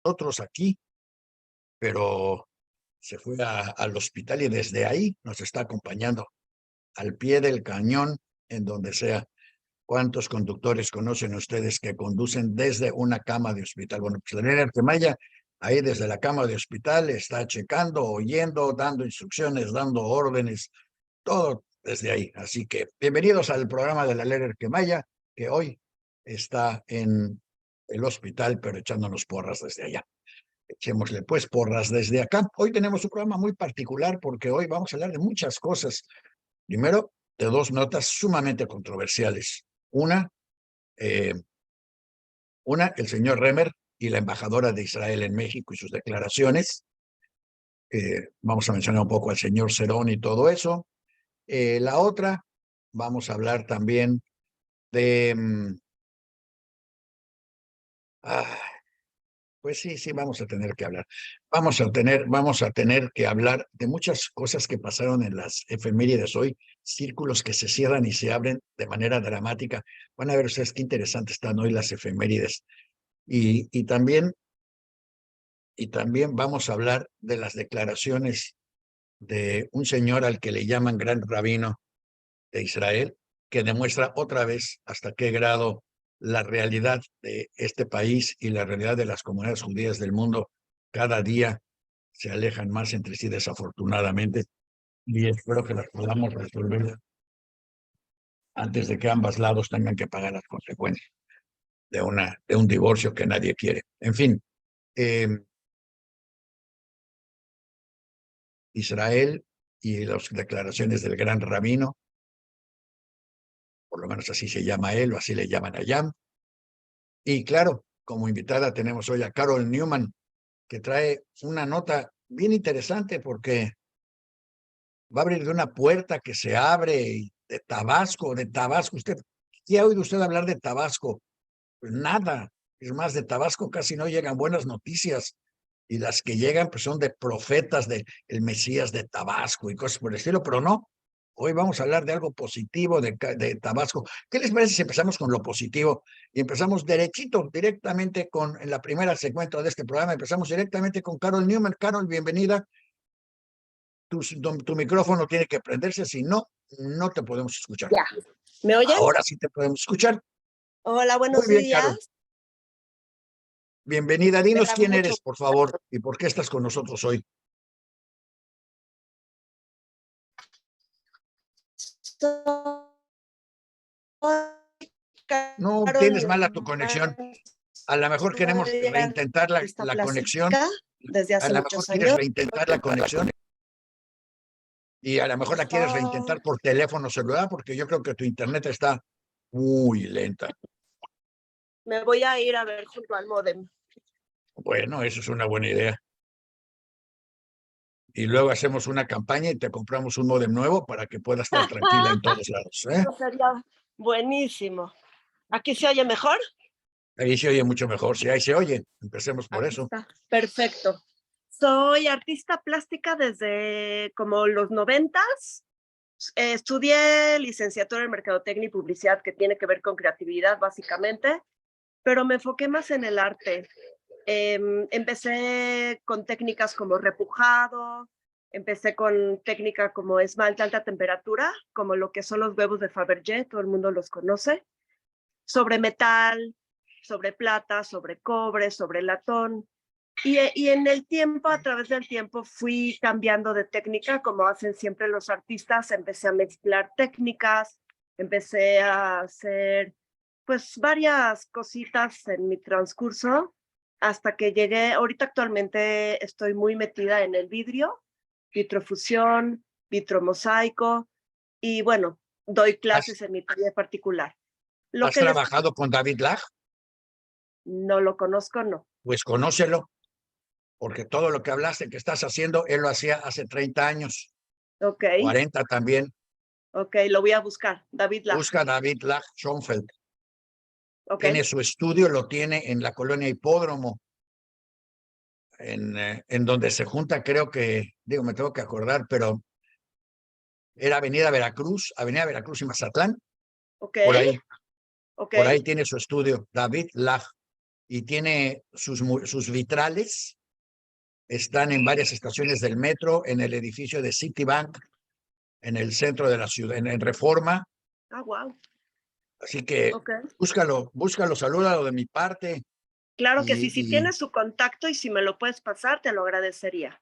nosotros aquí, pero se fue al hospital y desde ahí nos está acompañando al pie del cañón, en donde sea. ¿Cuántos conductores conocen ustedes que conducen desde una cama de hospital? Bueno, pues la Nena Artemaya, ahí desde la cama de hospital, está checando, oyendo, dando instrucciones, dando órdenes, todo desde ahí. Así que bienvenidos al programa de la Nena Artemaya, que hoy está en el hospital, pero echándonos porras desde allá. Echémosle pues porras desde acá. Hoy tenemos un programa muy particular porque hoy vamos a hablar de muchas cosas. Primero, de dos notas sumamente controversiales. Eh, el señor Remer y la embajadora de Israel en México y sus declaraciones. Vamos a mencionar un poco al señor Cerón y todo eso. La otra, vamos a hablar también de... pues sí, vamos a tener que hablar. Vamos a tener que hablar de muchas cosas que pasaron en las efemérides hoy, círculos que se cierran y se abren de manera dramática. Van a ver ustedes qué interesantes están hoy las efemérides. Y también vamos a hablar de las declaraciones de un señor al que le llaman Gran Rabino de Israel, que demuestra otra vez hasta qué grado la realidad de este país y la realidad de las comunidades judías del mundo cada día se alejan más entre sí, desafortunadamente, y espero que las podamos resolver antes de que ambos lados tengan que pagar las consecuencias de un divorcio que nadie quiere. En fin, eh, Israel y las declaraciones del Gran Rabino, por lo menos así se llama él o así le llaman allá. Y claro, como invitada tenemos hoy a Carol Newman, que trae una nota bien interesante porque va a abrir de una puerta que se abre de Tabasco, Usted, ¿qué ha oído usted hablar de Tabasco? Pues nada. Es más, de Tabasco casi no llegan buenas noticias. Y las que llegan pues son de profetas de el Mesías de Tabasco y cosas por el estilo, pero no. Hoy vamos a hablar de algo positivo de Tabasco. ¿Qué les parece si empezamos con lo positivo? Y empezamos derechito, directamente con en la primera segmento de este programa. Empezamos directamente con Carol Newman. Carol, bienvenida. Tu micrófono tiene que prenderse, si no, no te podemos escuchar. Ya. ¿Me oyen? Ahora sí te podemos escuchar. Hola, buenos Muy bien, Carol. días. Bienvenida. Me Dinos da quién mucho eres, por favor, y por qué estás con nosotros hoy. gusto. No Carol tienes mala tu conexión. Newman, A lo mejor queremos soy reintentar artista la conexión. plástica desde A hace lo mejor muchos quieres años. reintentar la conexión y a lo mejor la quieres reintentar por teléfono celular porque yo creo que tu internet está muy lenta. Me voy a ir a ver junto al módem. Bueno, eso es una buena idea. Y luego hacemos una campaña y te compramos un módem nuevo para que puedas estar tranquila en todos lados. Eso sería buenísimo. ¿Aquí se oye mejor? Ahí se oye mucho mejor. Si ahí se oye, empecemos por Aquí eso. está. Perfecto. Soy artista plástica desde como los 90s. Estudié licenciatura en Mercadotecnia y Publicidad, que tiene que ver con creatividad básicamente, pero me enfoqué más en el arte. Empecé con técnicas como repujado, empecé con técnica como esmalte a alta temperatura, como lo que son los huevos de Fabergé, todo el mundo los conoce, sobre metal, sobre plata, sobre cobre, sobre latón. Y en el tiempo, a través del tiempo, fui cambiando de técnica, como hacen siempre los artistas. Empecé a mezclar técnicas, empecé a hacer pues varias cositas en mi transcurso, hasta que llegué, ahorita actualmente estoy muy metida en el vidrio, vitrofusión, vitromosaico, y bueno, doy clases en mi taller particular. Lo ¿Has que les... trabajado con David Lach? No lo conozco, no. Pues conócelo, porque todo lo que hablaste que estás haciendo, él lo hacía hace 30 años, Ok, 40 también. ok, lo voy a buscar, David Lach. Busca David Lach Schoenfeld. Ok. Tiene su estudio, lo tiene en la colonia Hipódromo, en donde se junta, creo que, digo, me tengo que acordar, pero era Avenida Veracruz y Mazatlán, Ok, por ahí, ok, por ahí tiene su estudio, David Lach. y tiene sus vitrales, están en varias estaciones del metro, en el edificio de Citibank, en el centro de la ciudad, en Reforma. Ah, wow. Así que Ok. búscalo, salúdalo de mi parte. Claro que sí, si Y tienes su contacto y si me lo puedes pasar, te lo agradecería.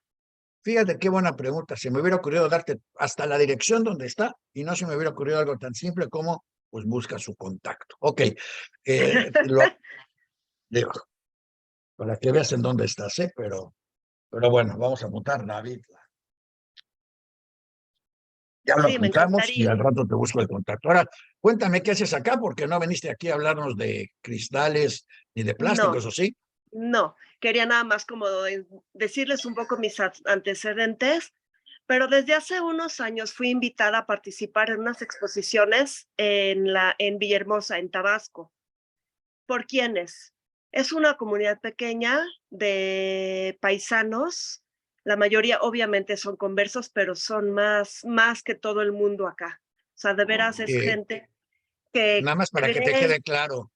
fíjate qué buena pregunta. Se me hubiera ocurrido darte hasta la dirección donde está y no se me hubiera ocurrido algo tan simple como, pues, busca su contacto. Ok, lo digo, para que veas en dónde estás, ¿eh? Pero bueno, vamos a apuntar, David. Ya lo Sí, me apuntamos y encantaría. al rato te busco el contacto. Ahora, cuéntame qué haces acá, porque no viniste aquí a hablarnos de cristales ni de No, plásticos, ¿o sí? no. Quería nada más como decirles un poco mis antecedentes, pero desde hace unos años fui invitada a participar en unas exposiciones en Villahermosa, en Tabasco. ¿Por quiénes? Es una comunidad pequeña de paisanos. La mayoría obviamente son conversos, pero son más que todo el mundo acá. O sea, de veras es Eh, gente que Nada más para que te cree, quede claro,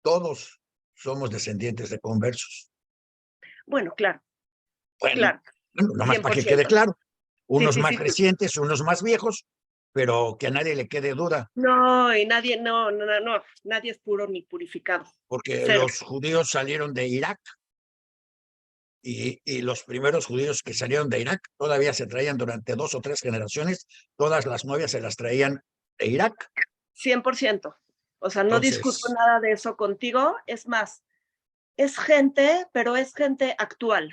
todos somos descendientes de conversos. bueno, claro, Bueno, claro, nada más para que quede 100%. claro, Sí, unos sí, más sí. recientes, unos más viejos, pero que a nadie le quede duda, No, y nadie, no, no, no, no, nadie es puro ni purificado. porque Cero. los judíos salieron de Irak y los primeros judíos que salieron de Irak todavía se traían durante 2 o 3 generaciones, todas las novias se las traían de Irak. 100%. O sea, no discuto Entonces, nada de eso contigo. Es más, es gente, pero es gente actual.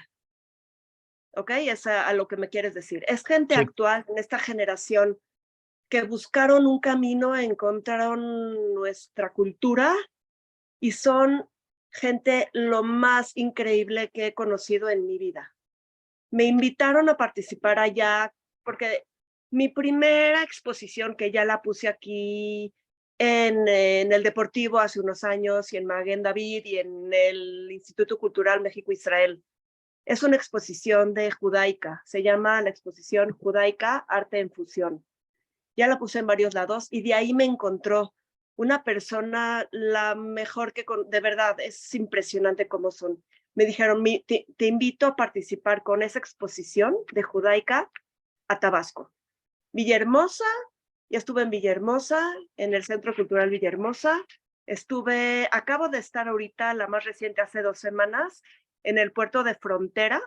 ¿Ok? Es a lo que me quieres decir. Es gente sí, actual en esta generación que buscaron un camino, encontraron nuestra cultura y son gente lo más increíble que he conocido en mi vida. Me invitaron a participar allá porque mi primera exposición, que ya la puse aquí en el Deportivo hace unos años y en Maguen David y en el Instituto Cultural México-Israel, es una exposición de judaica. Se llama la exposición Judaica Arte en Fusión. Ya la puse en varios lados y de ahí me encontró una persona, la mejor que de verdad, es impresionante cómo son. Me dijeron, te invito a participar con esa exposición de judaica a Tabasco. Villahermosa, ya estuve en Villahermosa, en el Centro Cultural Villahermosa. Acabo de estar ahorita, la más reciente, hace 2 semanas, en el puerto de Frontera,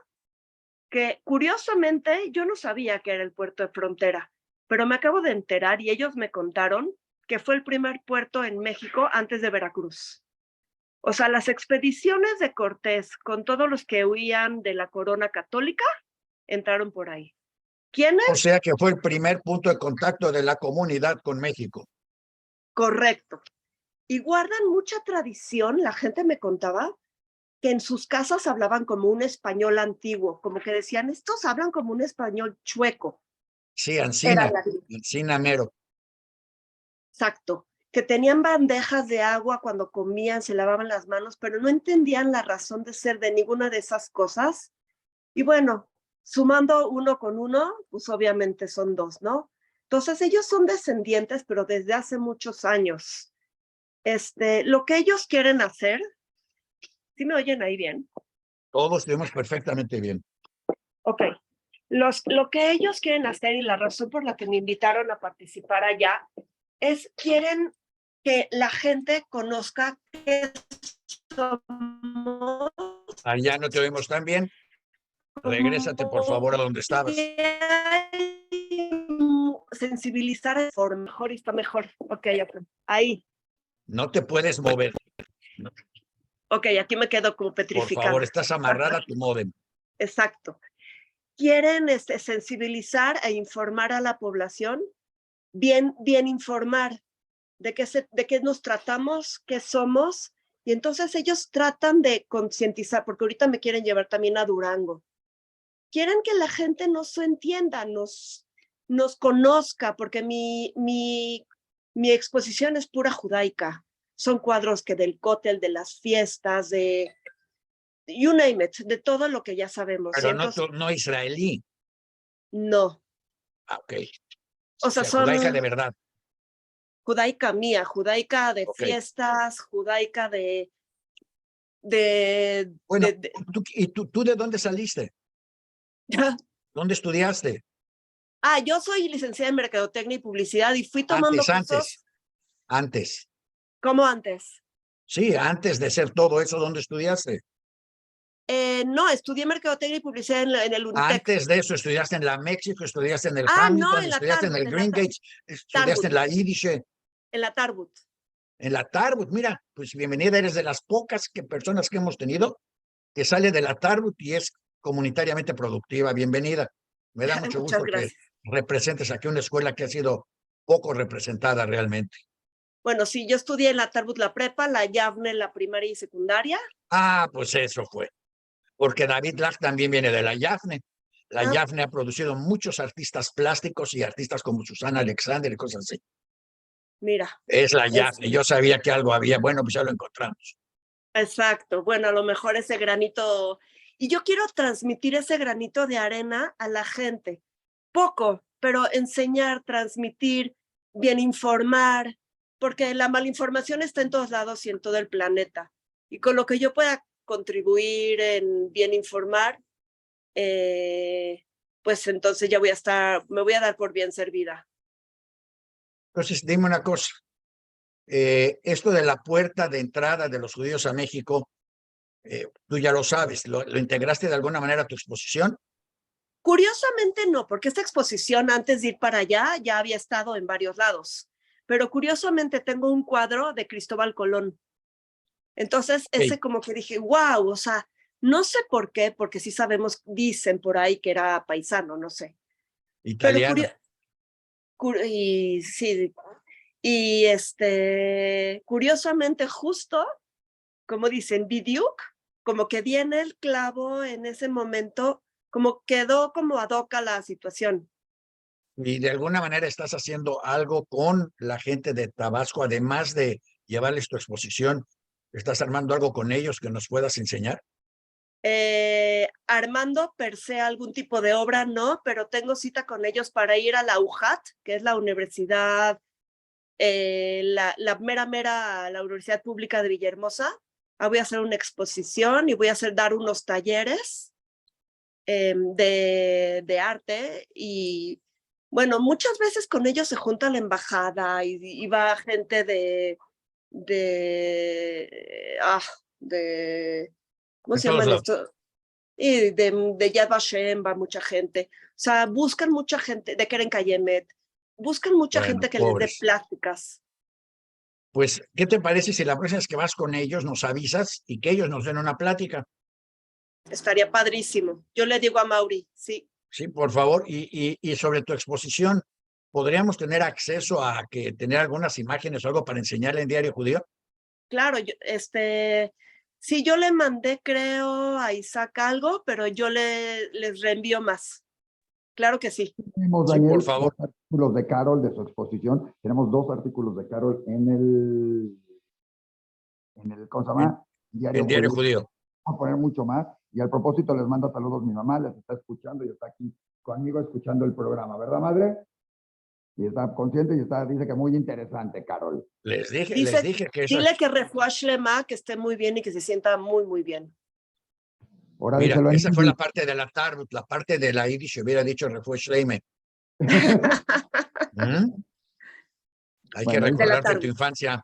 que curiosamente yo no sabía que era el puerto de Frontera, pero me acabo de enterar y ellos me contaron que fue el primer puerto en México antes de Veracruz. O sea, las expediciones de Cortés con todos los que huían de la corona católica entraron por ahí. o ¿Quiénes? sea que fue el primer punto de contacto de la comunidad con México. Correcto. Y guardan mucha tradición, la gente me contaba, que en sus casas hablaban como un español antiguo, como que decían, estos hablan como un español chueco. Sí, Era Ancina, la Ancina mero. Exacto, que tenían bandejas de agua cuando comían, se lavaban las manos, pero no entendían la razón de ser de ninguna de esas cosas. Y bueno, sumando uno con uno, pues obviamente son dos, ¿no? Entonces ellos son descendientes, pero desde hace muchos años. Lo que ellos quieren hacer, ¿sí me oyen ahí bien? Todos estuvimos perfectamente bien. Ok. Lo que ellos quieren hacer y la razón por la que me invitaron a participar allá quieren que la gente conozca que somos Allá no te oímos tan bien. Regrésate, por favor, a como donde estabas. sensibilizar por mejor y está mejor. Ok, ahí. No te puedes mover. No, Ok, aquí me quedo como por favor, petrificada. estás amarrada a tu módem. Exacto. Quieren sensibilizar e informar a la población, bien informar de qué nos tratamos, qué somos, y entonces ellos tratan de concientizar, porque ahorita me quieren llevar también a Durango. Quieren que la gente nos entienda, nos conozca, porque mi exposición es pura judaica. Son cuadros que del cótel, de las fiestas, de you name it, de todo lo que ya sabemos. Y Pero no, entonces, no israelí. no. Ah, ok. O O sea, sea, judaica de son verdad. judaica mía, judaica de Ok. fiestas, judaica Bueno, ¿y tú de dónde saliste? ¿Dónde estudiaste? Yo soy licenciada en Mercadotecnia y Publicidad y fui tomando cursos. Antes. ¿Cómo antes? Sí, antes de ser todo eso, ¿dónde estudiaste? No, estudié Mercadotecnia y Publicidad en el Unitec. Antes de eso, estudiaste en la México, estudiaste en el no, Hamilton, en la estudiaste en Tarbut, el Greengate, estudiaste en la Yiddish. En la Tarbut. En la Tarbut, mira, pues bienvenida, eres de las pocas personas que hemos tenido que sale de la Tarbut y es comunitariamente productiva. Bienvenida. Me da mucho Muchas gusto que gracias. representes aquí una escuela que ha sido poco representada realmente. Bueno, sí, yo estudié en la Tarbut la prepa, la Yavne la primaria y secundaria. Pues eso fue. Porque David Lack también viene de la Yafne. La Yafne ha producido muchos artistas plásticos y artistas como Susana Alexander y cosas así. Mira. Es la Yafne. Yo sabía que algo había. Bueno, pues ya lo encontramos. Exacto. Bueno, a lo mejor ese granito. Y yo quiero transmitir ese granito de arena a la gente. Poco, pero enseñar, transmitir, bien informar, porque la malinformación está en todos lados y en todo el planeta. Y con lo que yo pueda contribuir en bien informar, pues entonces ya me voy a dar por bien servida. Entonces, dime una cosa. Esto de la puerta de entrada de los judíos a México, tú ya lo sabes, ¿lo integraste de alguna manera a tu exposición? Curiosamente no, porque esta exposición antes de ir para allá ya había estado en varios lados, pero curiosamente tengo un cuadro de Cristóbal Colón. Entonces, ese como que dije, wow, o sea, no sé por qué, porque sí sabemos, dicen por ahí que era paisano, no sé. Italiano. Y sí, y curiosamente justo, como dicen, Bidiuk, como que viene el clavo en ese momento, como quedó como ad hoc a la situación. Y de alguna manera estás haciendo algo con la gente de Tabasco, además de llevarles tu exposición, ¿estás armando algo con ellos que nos puedas enseñar? Armando per se algún tipo de obra, no, pero tengo cita con ellos para ir a la UJAT, que es la universidad, la Universidad Pública de Villahermosa. Voy a hacer una exposición y voy a dar unos talleres de arte y bueno, muchas veces con ellos se junta la embajada y va gente de ¿cómo En se todos llaman lados. esto? Y de Yad Vashem va mucha gente. O sea, buscan mucha gente, de Keren Kayemet, buscan mucha Bueno, gente que les dé pobres. plásticas. Pues, ¿qué te parece si la próxima vez que vas con ellos nos avisas y que ellos nos den una plática? Estaría padrísimo. Yo le digo a Mauri, sí. Sí, por favor. Y sobre tu exposición, ¿podríamos tener acceso a tener algunas imágenes o algo para enseñarle en Diario Judío? Claro, sí, yo le mandé, creo, a Isaac algo, pero yo les reenvío más. Claro que sí. Tenemos, Sí, Daniel, por favor. 2 artículos de Carol de su exposición. Tenemos 2 artículos de Carol en el ¿cómo se llama? En Diario Judío. Vamos a poner mucho más. Y al propósito les mando saludos mi mamá, les está escuchando y está aquí conmigo escuchando el programa, ¿verdad, madre? Y está consciente y dice que muy interesante, Carol. Les dije que eso. Dile que refuah shlema, que esté muy bien y que se sienta muy, muy bien. Ahora Mira, díselo en esa fue Yiddish. la parte de la Tarbut, la parte de la Yiddish hubiera dicho refuah shleime. Hay que Bueno, recordarte tu infancia.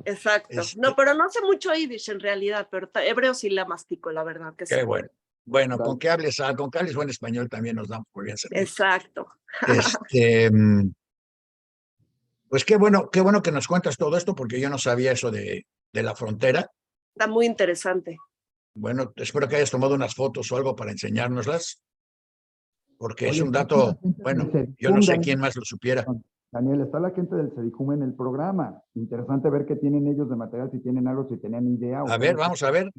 Exacto. No, pero no sé mucho Yiddish en realidad, pero hebreo sí la mastico, la verdad que sí. Qué bueno. Bueno, con que hables buen español también nos damos por bien servido. Exacto. Pues qué bueno que nos cuentas todo esto, porque yo no sabía eso de la frontera. Está muy interesante. Bueno, espero que hayas tomado unas fotos o algo para enseñárnoslas, porque oye, es un dato, bueno, yo no sé quién más lo supiera. Daniel, está la gente del CEDIJUM en el programa. Interesante ver qué tienen ellos de material, si tienen algo, si tenían idea. A ver, vamos a ver.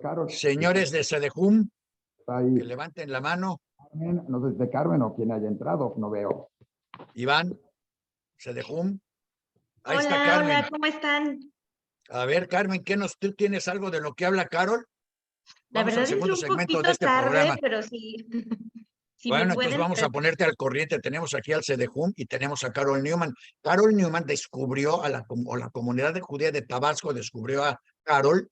Carol, Señores de CEDIJUM, que levanten la mano. Carmen, no sé si de Carmen o quien haya entrado, no veo. Iván, CEDIJUM. Ahí hola, está Carmen. Hola, ¿cómo están? A ver, Carmen, ¿tú tienes algo de lo que habla Carol? La Vamos verdad al es segundo un segmento poquito de este tarde, programa. pero sí. Si bueno, me entonces pueden... vamos a ponerte al corriente. Tenemos aquí al CEDIJUM y tenemos a Carol Newman. Carol Newman descubrió a la comunidad de judía de Tabasco, descubrió a Carol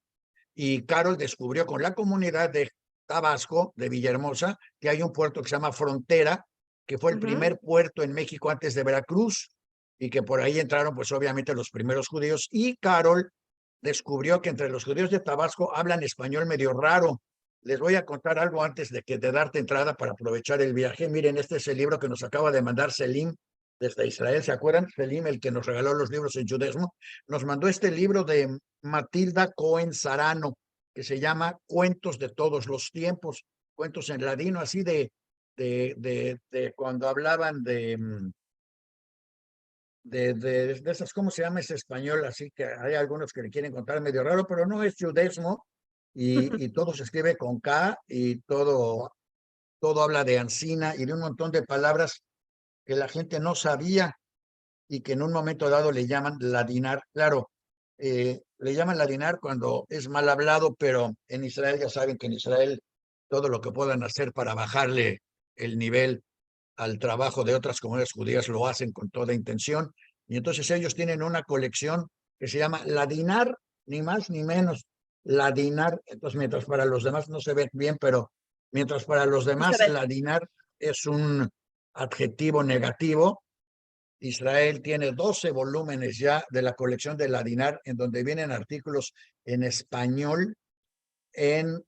y Carol descubrió con la comunidad de Tabasco, de Villahermosa, que hay un puerto que se llama Frontera, que fue el primer puerto en México antes de Veracruz, y que por ahí entraron pues obviamente los primeros judíos, y Carol descubrió que entre los judíos de Tabasco hablan español medio raro. Les voy a contar algo antes de darte entrada para aprovechar el viaje. Miren, este es el libro que nos acaba de mandar Selim desde Israel. ¿Se acuerdan? Selim, el que nos regaló los libros en judaísmo, nos mandó este libro de Matilda Cohen Sarano, que se llama Cuentos de todos los tiempos, cuentos en ladino, así de cuando hablaban de esas, ¿cómo se llama ese español? Así que hay algunos que le quieren contar medio raro, pero no es judaísmo, y todo se escribe con K, y todo habla de Ancina y de un montón de palabras que la gente no sabía y que en un momento dado le llaman ladinar. Claro, le llaman ladinar cuando es mal hablado, pero en Israel ya saben que en Israel todo lo que puedan hacer para bajarle el nivel al trabajo de otras comunidades judías lo hacen con toda intención. Y entonces ellos tienen una colección que se llama ladinar, ni más ni menos, ladinar. Entonces, mientras para los demás no se ve bien, pero mientras para los demás ladinar es un adjetivo negativo, Israel tiene 12 volúmenes ya de la colección de Ladinar, en donde vienen artículos en español, en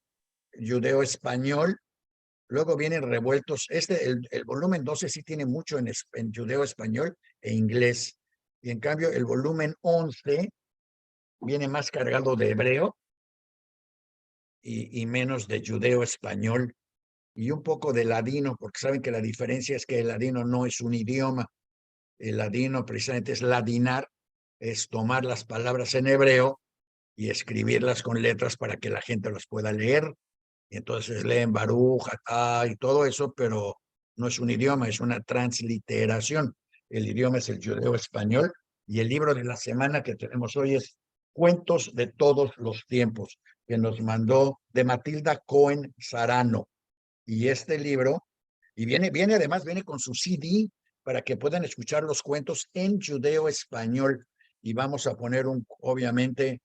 judeo español, luego vienen revueltos. El volumen 12 sí tiene mucho en judeo español e inglés, y en cambio el volumen 11 viene más cargado de hebreo y menos de judeo español, y un poco de ladino, porque saben que la diferencia es que el ladino no es un idioma. El ladino precisamente es ladinar, es tomar las palabras en hebreo y escribirlas con letras para que la gente las pueda leer. Y entonces leen Baruch, Atá y todo eso, pero no es un idioma, es una transliteración. El idioma es el judeo español, y el libro de la semana que tenemos hoy es Cuentos de todos los tiempos, que nos mandó de Matilda Cohen Sarano. Y este libro, y viene además, viene con su CD para que puedan escuchar los cuentos en judeo español, y vamos a poner obviamente,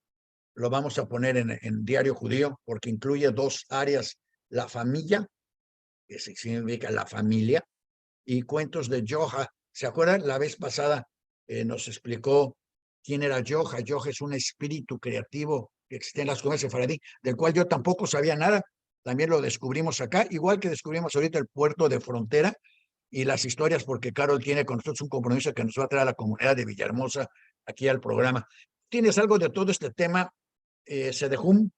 lo vamos a poner en Diario Judío, porque incluye 2 áreas: la familia, que significa la familia, y cuentos de Yoha. ¿Se acuerdan? La vez pasada nos explicó quién era Yoha. Yoha es un espíritu creativo que existe en las comunidades sefaradí, del cual yo tampoco sabía nada. También lo descubrimos acá, igual que descubrimos ahorita el puerto de Frontera y las historias, porque Carol tiene con nosotros un compromiso que nos va a traer a la comunidad de Villahermosa aquí al programa. ¿Tienes algo de todo este tema, Sedehum?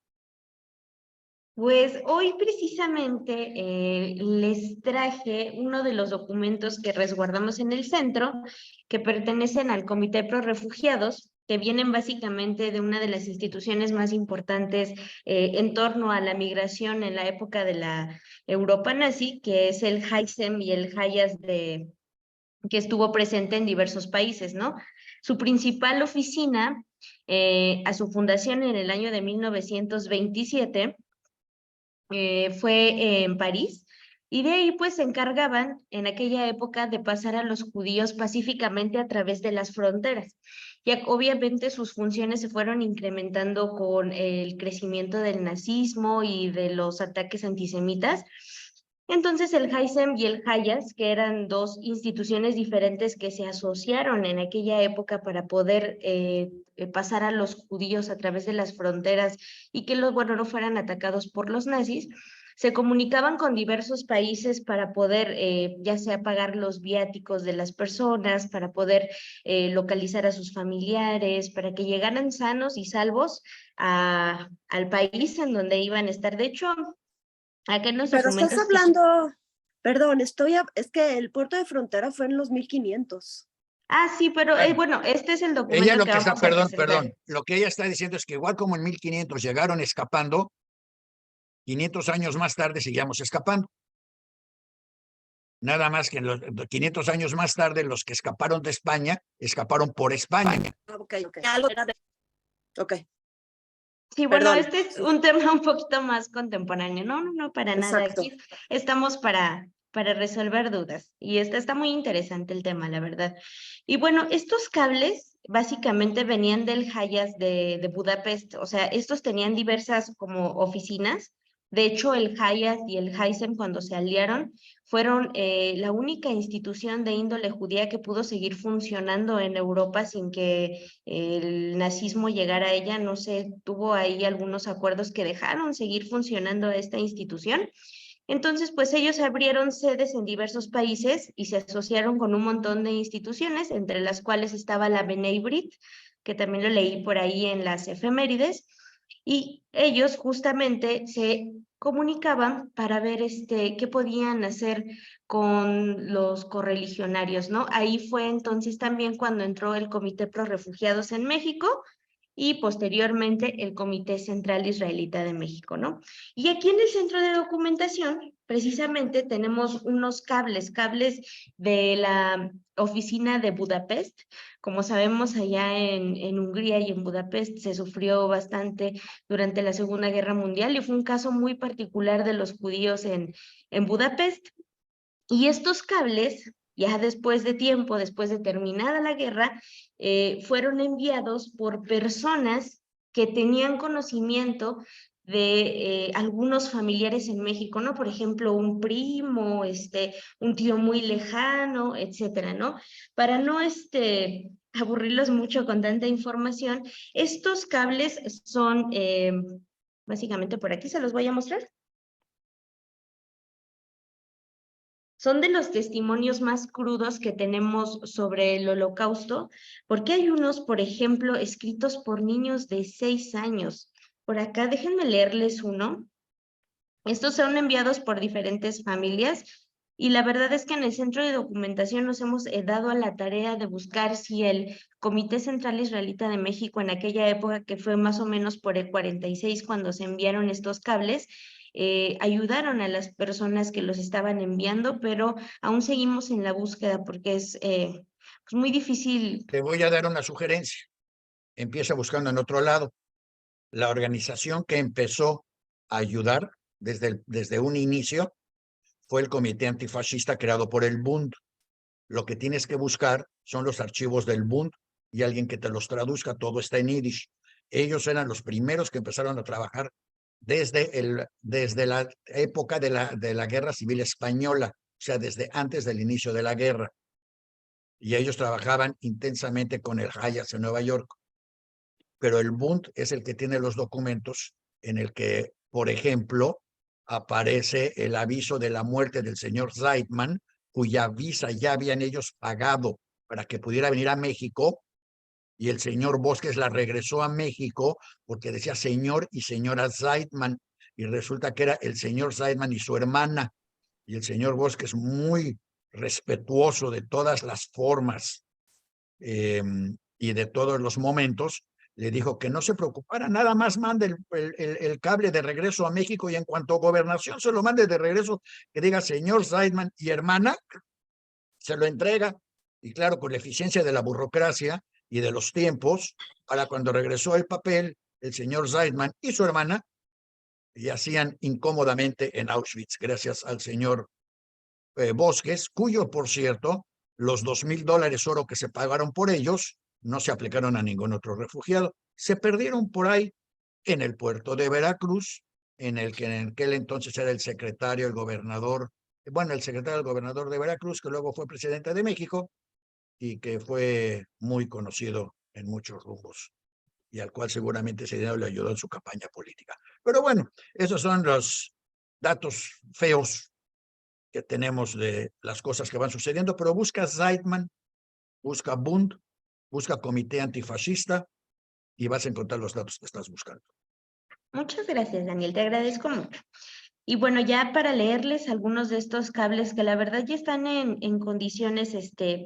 Pues hoy precisamente les traje uno de los documentos que resguardamos en el centro, que pertenecen al Comité Pro Refugiados, que vienen básicamente de una de las instituciones más importantes en torno a la migración en la época de la Europa nazi, que es el HISEM y el HIAS que estuvo presente en diversos países, ¿no? Su principal oficina, a su fundación en el año de 1927, fue en París, y de ahí pues se encargaban en aquella época de pasar a los judíos pacíficamente a través de las fronteras. Y obviamente sus funciones se fueron incrementando con el crecimiento del nazismo y de los ataques antisemitas. Entonces el HISEM y el HIAS, que eran 2 instituciones diferentes que se asociaron en aquella época para poder pasar a los judíos a través de las fronteras y que no fueran atacados por los nazis, se comunicaban con diversos países para poder ya sea pagar los viáticos de las personas, para poder localizar a sus familiares, para que llegaran sanos y salvos al país en donde iban a estar. De hecho, acá en los Pero documentos estás hablando, perdón, es que el puerto de Frontera fue en los 1500. Sí, pero Bueno, bueno, este es el ella documento lo que que está, vamos a perdón, presentar. lo que ella está diciendo es que igual como en 1500 llegaron escapando, 500 años más tarde seguíamos escapando. Nada más que en los 500 años más tarde, los que escaparon de España, escaparon por España. Ok. Algo era ok, Sí, bueno, perdón. este es un tema un poquito más contemporáneo. No, para nada. Exacto. Aquí estamos para resolver dudas. Y está muy interesante el tema, la verdad. Y bueno, estos cables básicamente venían del Hayas de Budapest, o sea, estos tenían diversas como oficinas. De hecho, el Hayas y el Heisen, cuando se aliaron, fueron la única institución de índole judía que pudo seguir funcionando en Europa sin que el nazismo llegara a ella. No sé, tuvo ahí algunos acuerdos que dejaron seguir funcionando esta institución. Entonces, pues ellos abrieron sedes en diversos países y se asociaron con un montón de instituciones, entre las cuales estaba la B'nai B'rith, que también lo leí por ahí en las efemérides, y ellos justamente se comunicaban para ver qué podían hacer con los correligionarios, ¿no? Ahí fue entonces también cuando entró el Comité Pro Refugiados en México, y posteriormente el Comité Central Israelita de México, ¿no? Y aquí en el centro de documentación, precisamente tenemos unos cables de la oficina de Budapest. Como sabemos, allá en Hungría y en Budapest se sufrió bastante durante la Segunda Guerra Mundial y fue un caso muy particular de los judíos en Budapest. Y estos cables, ya después de tiempo, después de terminada la guerra, fueron enviados por personas que tenían conocimiento de algunos familiares en México, ¿no? Por ejemplo, un primo, un tío muy lejano, etcétera, ¿no? Para no aburrirlos mucho con tanta información, estos cables son, básicamente por aquí se los voy a mostrar. Son de los testimonios más crudos que tenemos sobre el Holocausto, porque hay unos, por ejemplo, escritos por niños de 6 años. Por acá, déjenme leerles uno. Estos son enviados por diferentes familias y la verdad es que en el centro de documentación nos hemos dado a la tarea de buscar si el Comité Central Israelita de México en aquella época, que fue más o menos por el 46 cuando se enviaron estos cables, ayudaron a las personas que los estaban enviando, pero aún seguimos en la búsqueda porque es pues muy difícil. Te voy a dar una sugerencia. Empieza buscando en otro lado. La organización que empezó a ayudar desde un inicio fue el Comité Antifascista creado por el Bund. Lo que tienes que buscar son los archivos del Bund y alguien que te los traduzca. Todo está en Yiddish. Ellos eran los primeros que empezaron a trabajar desde la época de la Guerra Civil Española, o sea, desde antes del inicio de la guerra. Y ellos trabajaban intensamente con el Hayas en Nueva York. Pero el Bund es el que tiene los documentos en el que, por ejemplo, aparece el aviso de la muerte del señor Zeidman, cuya visa ya habían ellos pagado para que pudiera venir a México, y el señor Bosques la regresó a México porque decía señor y señora Zeidman, y resulta que era el señor Zeidman y su hermana, y el señor Bosques, muy respetuoso de todas las formas y de todos los momentos, le dijo que no se preocupara, nada más mande el cable de regreso a México, y en cuanto a gobernación se lo mande de regreso, que diga señor Zeidman y hermana, se lo entrega. Y claro, con la eficiencia de la burocracia y de los tiempos, para cuando regresó el papel, el señor Zeidman y su hermana yacían incómodamente en Auschwitz, gracias al señor Bosques, cuyo, por cierto, los $2,000 oro que se pagaron por ellos no se aplicaron a ningún otro refugiado. Se perdieron por ahí en el puerto de Veracruz, en el que en aquel entonces era el secretario, el gobernador, bueno, el secretario del gobernador de Veracruz, que luego fue presidente de México y que fue muy conocido en muchos rumbos, y al cual seguramente ese dinero le ayudó en su campaña política. Pero bueno, esos son los datos feos que tenemos de las cosas que van sucediendo, pero busca Zeidman, busca Bund, busca Comité Antifascista y vas a encontrar los datos que estás buscando. Muchas gracias, Daniel, te agradezco mucho. Y bueno, ya para leerles algunos de estos cables que la verdad ya están en condiciones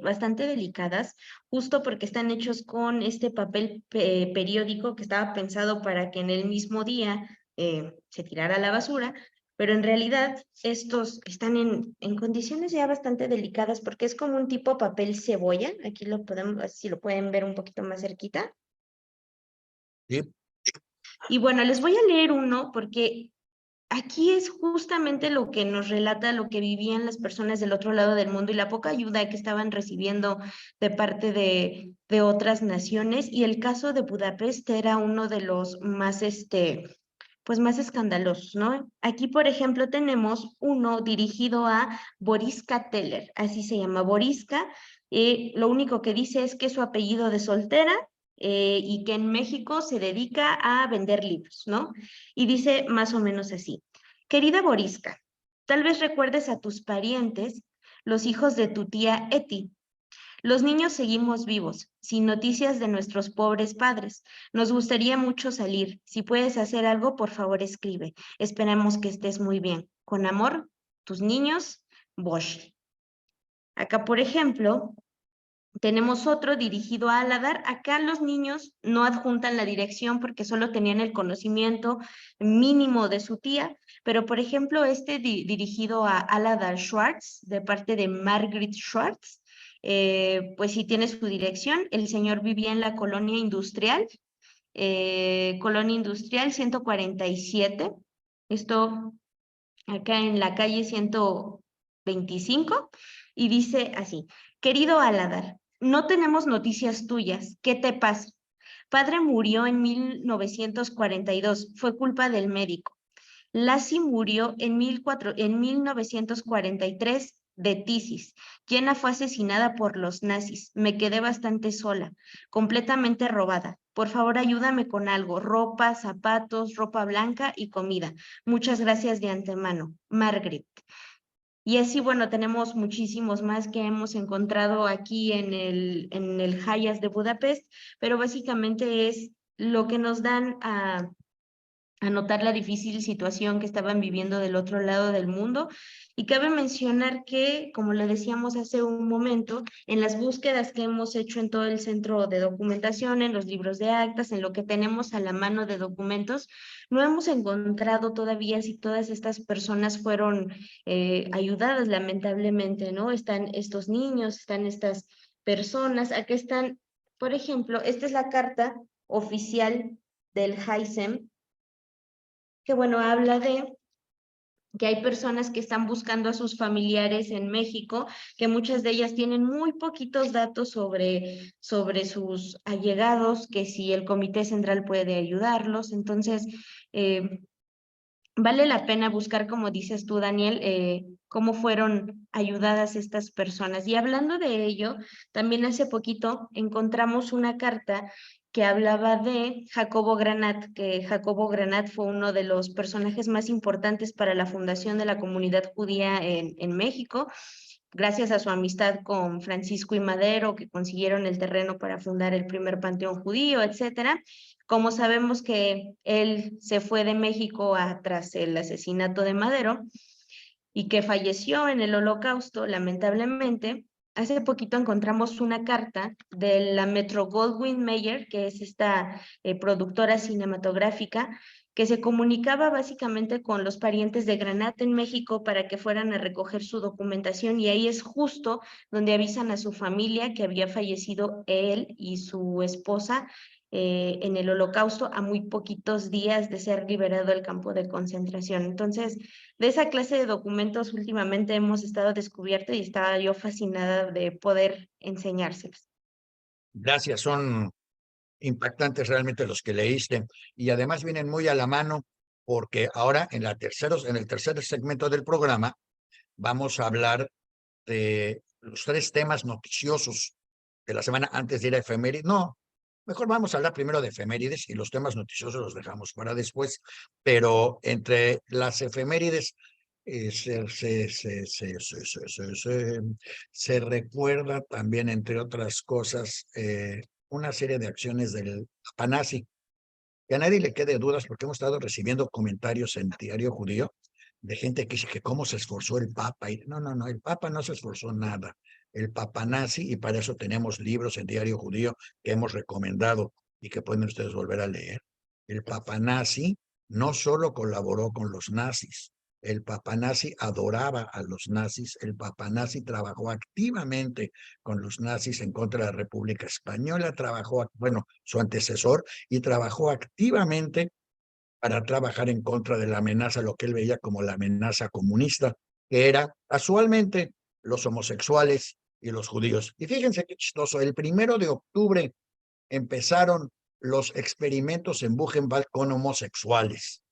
bastante delicadas, justo porque están hechos con este papel periódico que estaba pensado para que en el mismo día se tirara a la basura, pero en realidad estos están en condiciones ya bastante delicadas porque es como un tipo papel cebolla. Aquí lo podemos, si lo pueden ver un poquito más cerquita. ¿Sí? Y bueno, les voy a leer uno porque aquí es justamente lo que nos relata lo que vivían las personas del otro lado del mundo y la poca ayuda que estaban recibiendo de parte de otras naciones. Y el caso de Budapest era uno de los más, pues más escandalosos, ¿no? Aquí, por ejemplo, tenemos uno dirigido a Boriska Teller, así se llama Boriska. Lo único que dice es que es su apellido de soltera y que en México se dedica a vender libros, ¿no? Y dice más o menos así. Querida Boriska, tal vez recuerdes a tus parientes, los hijos de tu tía Eti. Los niños seguimos vivos, sin noticias de nuestros pobres padres. Nos gustaría mucho salir. Si puedes hacer algo, por favor escribe. Esperamos que estés muy bien. Con amor, tus niños, Bosch. Acá, por ejemplo, tenemos otro dirigido a Aladar. Acá los niños no adjuntan la dirección porque solo tenían el conocimiento mínimo de su tía, pero por ejemplo dirigido a Aladar Schwartz de parte de Margaret Schwartz, pues sí tiene su dirección. El señor vivía en la colonia industrial 147. Esto acá en la calle 125 y dice así: querido Aladar, no tenemos noticias tuyas. ¿Qué te pasa? Padre murió en 1942. Fue culpa del médico. Lassie murió en 1943 de tisis. Jenna fue asesinada por los nazis. Me quedé bastante sola, completamente robada. Por favor, ayúdame con algo: ropa, zapatos, ropa blanca y comida. Muchas gracias de antemano. Margaret. Y así, bueno, tenemos muchísimos más que hemos encontrado aquí en el Hayas de Budapest, pero básicamente es lo que nos dan a notar la difícil situación que estaban viviendo del otro lado del mundo. Y cabe mencionar que, como le decíamos hace un momento, en las búsquedas que hemos hecho en todo el centro de documentación, en los libros de actas, en lo que tenemos a la mano de documentos, no hemos encontrado todavía si todas estas personas fueron ayudadas, lamentablemente, ¿no? Están estos niños, están estas personas, aquí están, por ejemplo, esta es la carta oficial del HISEM, que bueno, habla de que hay personas que están buscando a sus familiares en México, que muchas de ellas tienen muy poquitos datos sobre sus allegados, que si el Comité Central puede ayudarlos. Entonces, vale la pena buscar, como dices tú, Daniel, cómo fueron ayudadas estas personas. Y hablando de ello, también hace poquito encontramos una carta que hablaba de Jacobo Granat, que Jacobo Granat fue uno de los personajes más importantes para la fundación de la comunidad judía en México, gracias a su amistad con Francisco y Madero, que consiguieron el terreno para fundar el primer panteón judío, etcétera. Como sabemos que él se fue de México tras el asesinato de Madero y que falleció en el Holocausto, lamentablemente, hace poquito encontramos una carta de la Metro-Goldwyn-Mayer, que es esta productora cinematográfica, que se comunicaba básicamente con los parientes de Granat en México para que fueran a recoger su documentación, y ahí es justo donde avisan a su familia que había fallecido él y su esposa en el Holocausto a muy poquitos días de ser liberado del campo de concentración. Entonces, de esa clase de documentos últimamente hemos estado descubierto y estaba yo fascinada de poder enseñárselos. Gracias, son impactantes realmente los que leíste y además vienen muy a la mano porque ahora en el tercer segmento del programa vamos a hablar de los 3 temas noticiosos de la semana antes de ir a efemérides. No, mejor vamos a hablar primero de efemérides y los temas noticiosos los dejamos para después, pero entre las efemérides se recuerda también, entre otras cosas, una serie de acciones del Papa nazi, que a nadie le quede dudas porque hemos estado recibiendo comentarios en Diario Judío de gente que dice que cómo se esforzó el Papa. Y no, el Papa no se esforzó nada. El Papa nazi, y para eso tenemos libros en Diario Judío que hemos recomendado y que pueden ustedes volver a leer. El Papa nazi no solo colaboró con los nazis, el Papa nazi adoraba a los nazis, el Papa nazi trabajó activamente con los nazis en contra de la República Española, su antecesor, y trabajó activamente para trabajar en contra de la amenaza, lo que él veía como la amenaza comunista, que era casualmente los homosexuales y los judíos. Y fíjense qué chistoso, el 1 de octubre empezaron los experimentos en Buchenwald con homosexuales.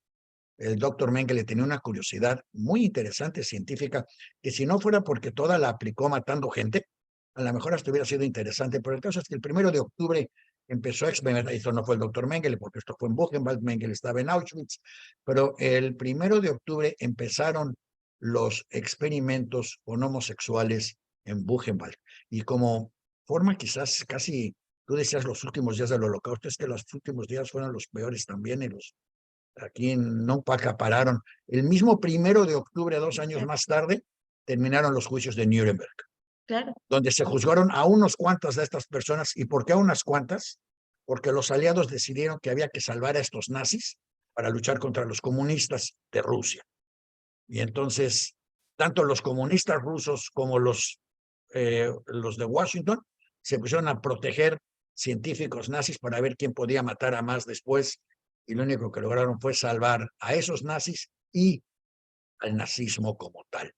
El doctor Mengele tenía una curiosidad muy interesante científica, que si no fuera porque toda la aplicó matando gente, a lo mejor hasta hubiera sido interesante, pero el caso es que el 1 de octubre empezó a experimentar, esto no fue el doctor Mengele, porque esto fue en Buchenwald, Mengele estaba en Auschwitz, pero el 1 de octubre empezaron los experimentos con homosexuales en Buchenwald, y como forma quizás casi, tú decías los últimos días del Holocausto, es que los últimos días fueron los peores también, y los aquí no acapararon. El mismo 1 de octubre, 2 años más tarde, terminaron los juicios de Nuremberg, Claro. donde se juzgaron a unos cuantas de estas personas. ¿Y por qué a unas cuantas? Porque los aliados decidieron que había que salvar a estos nazis para luchar contra los comunistas de Rusia. Y entonces, tanto los comunistas rusos como los de Washington se pusieron a proteger científicos nazis para ver quién podía matar a más después, y lo único que lograron fue salvar a esos nazis y al nazismo como tal.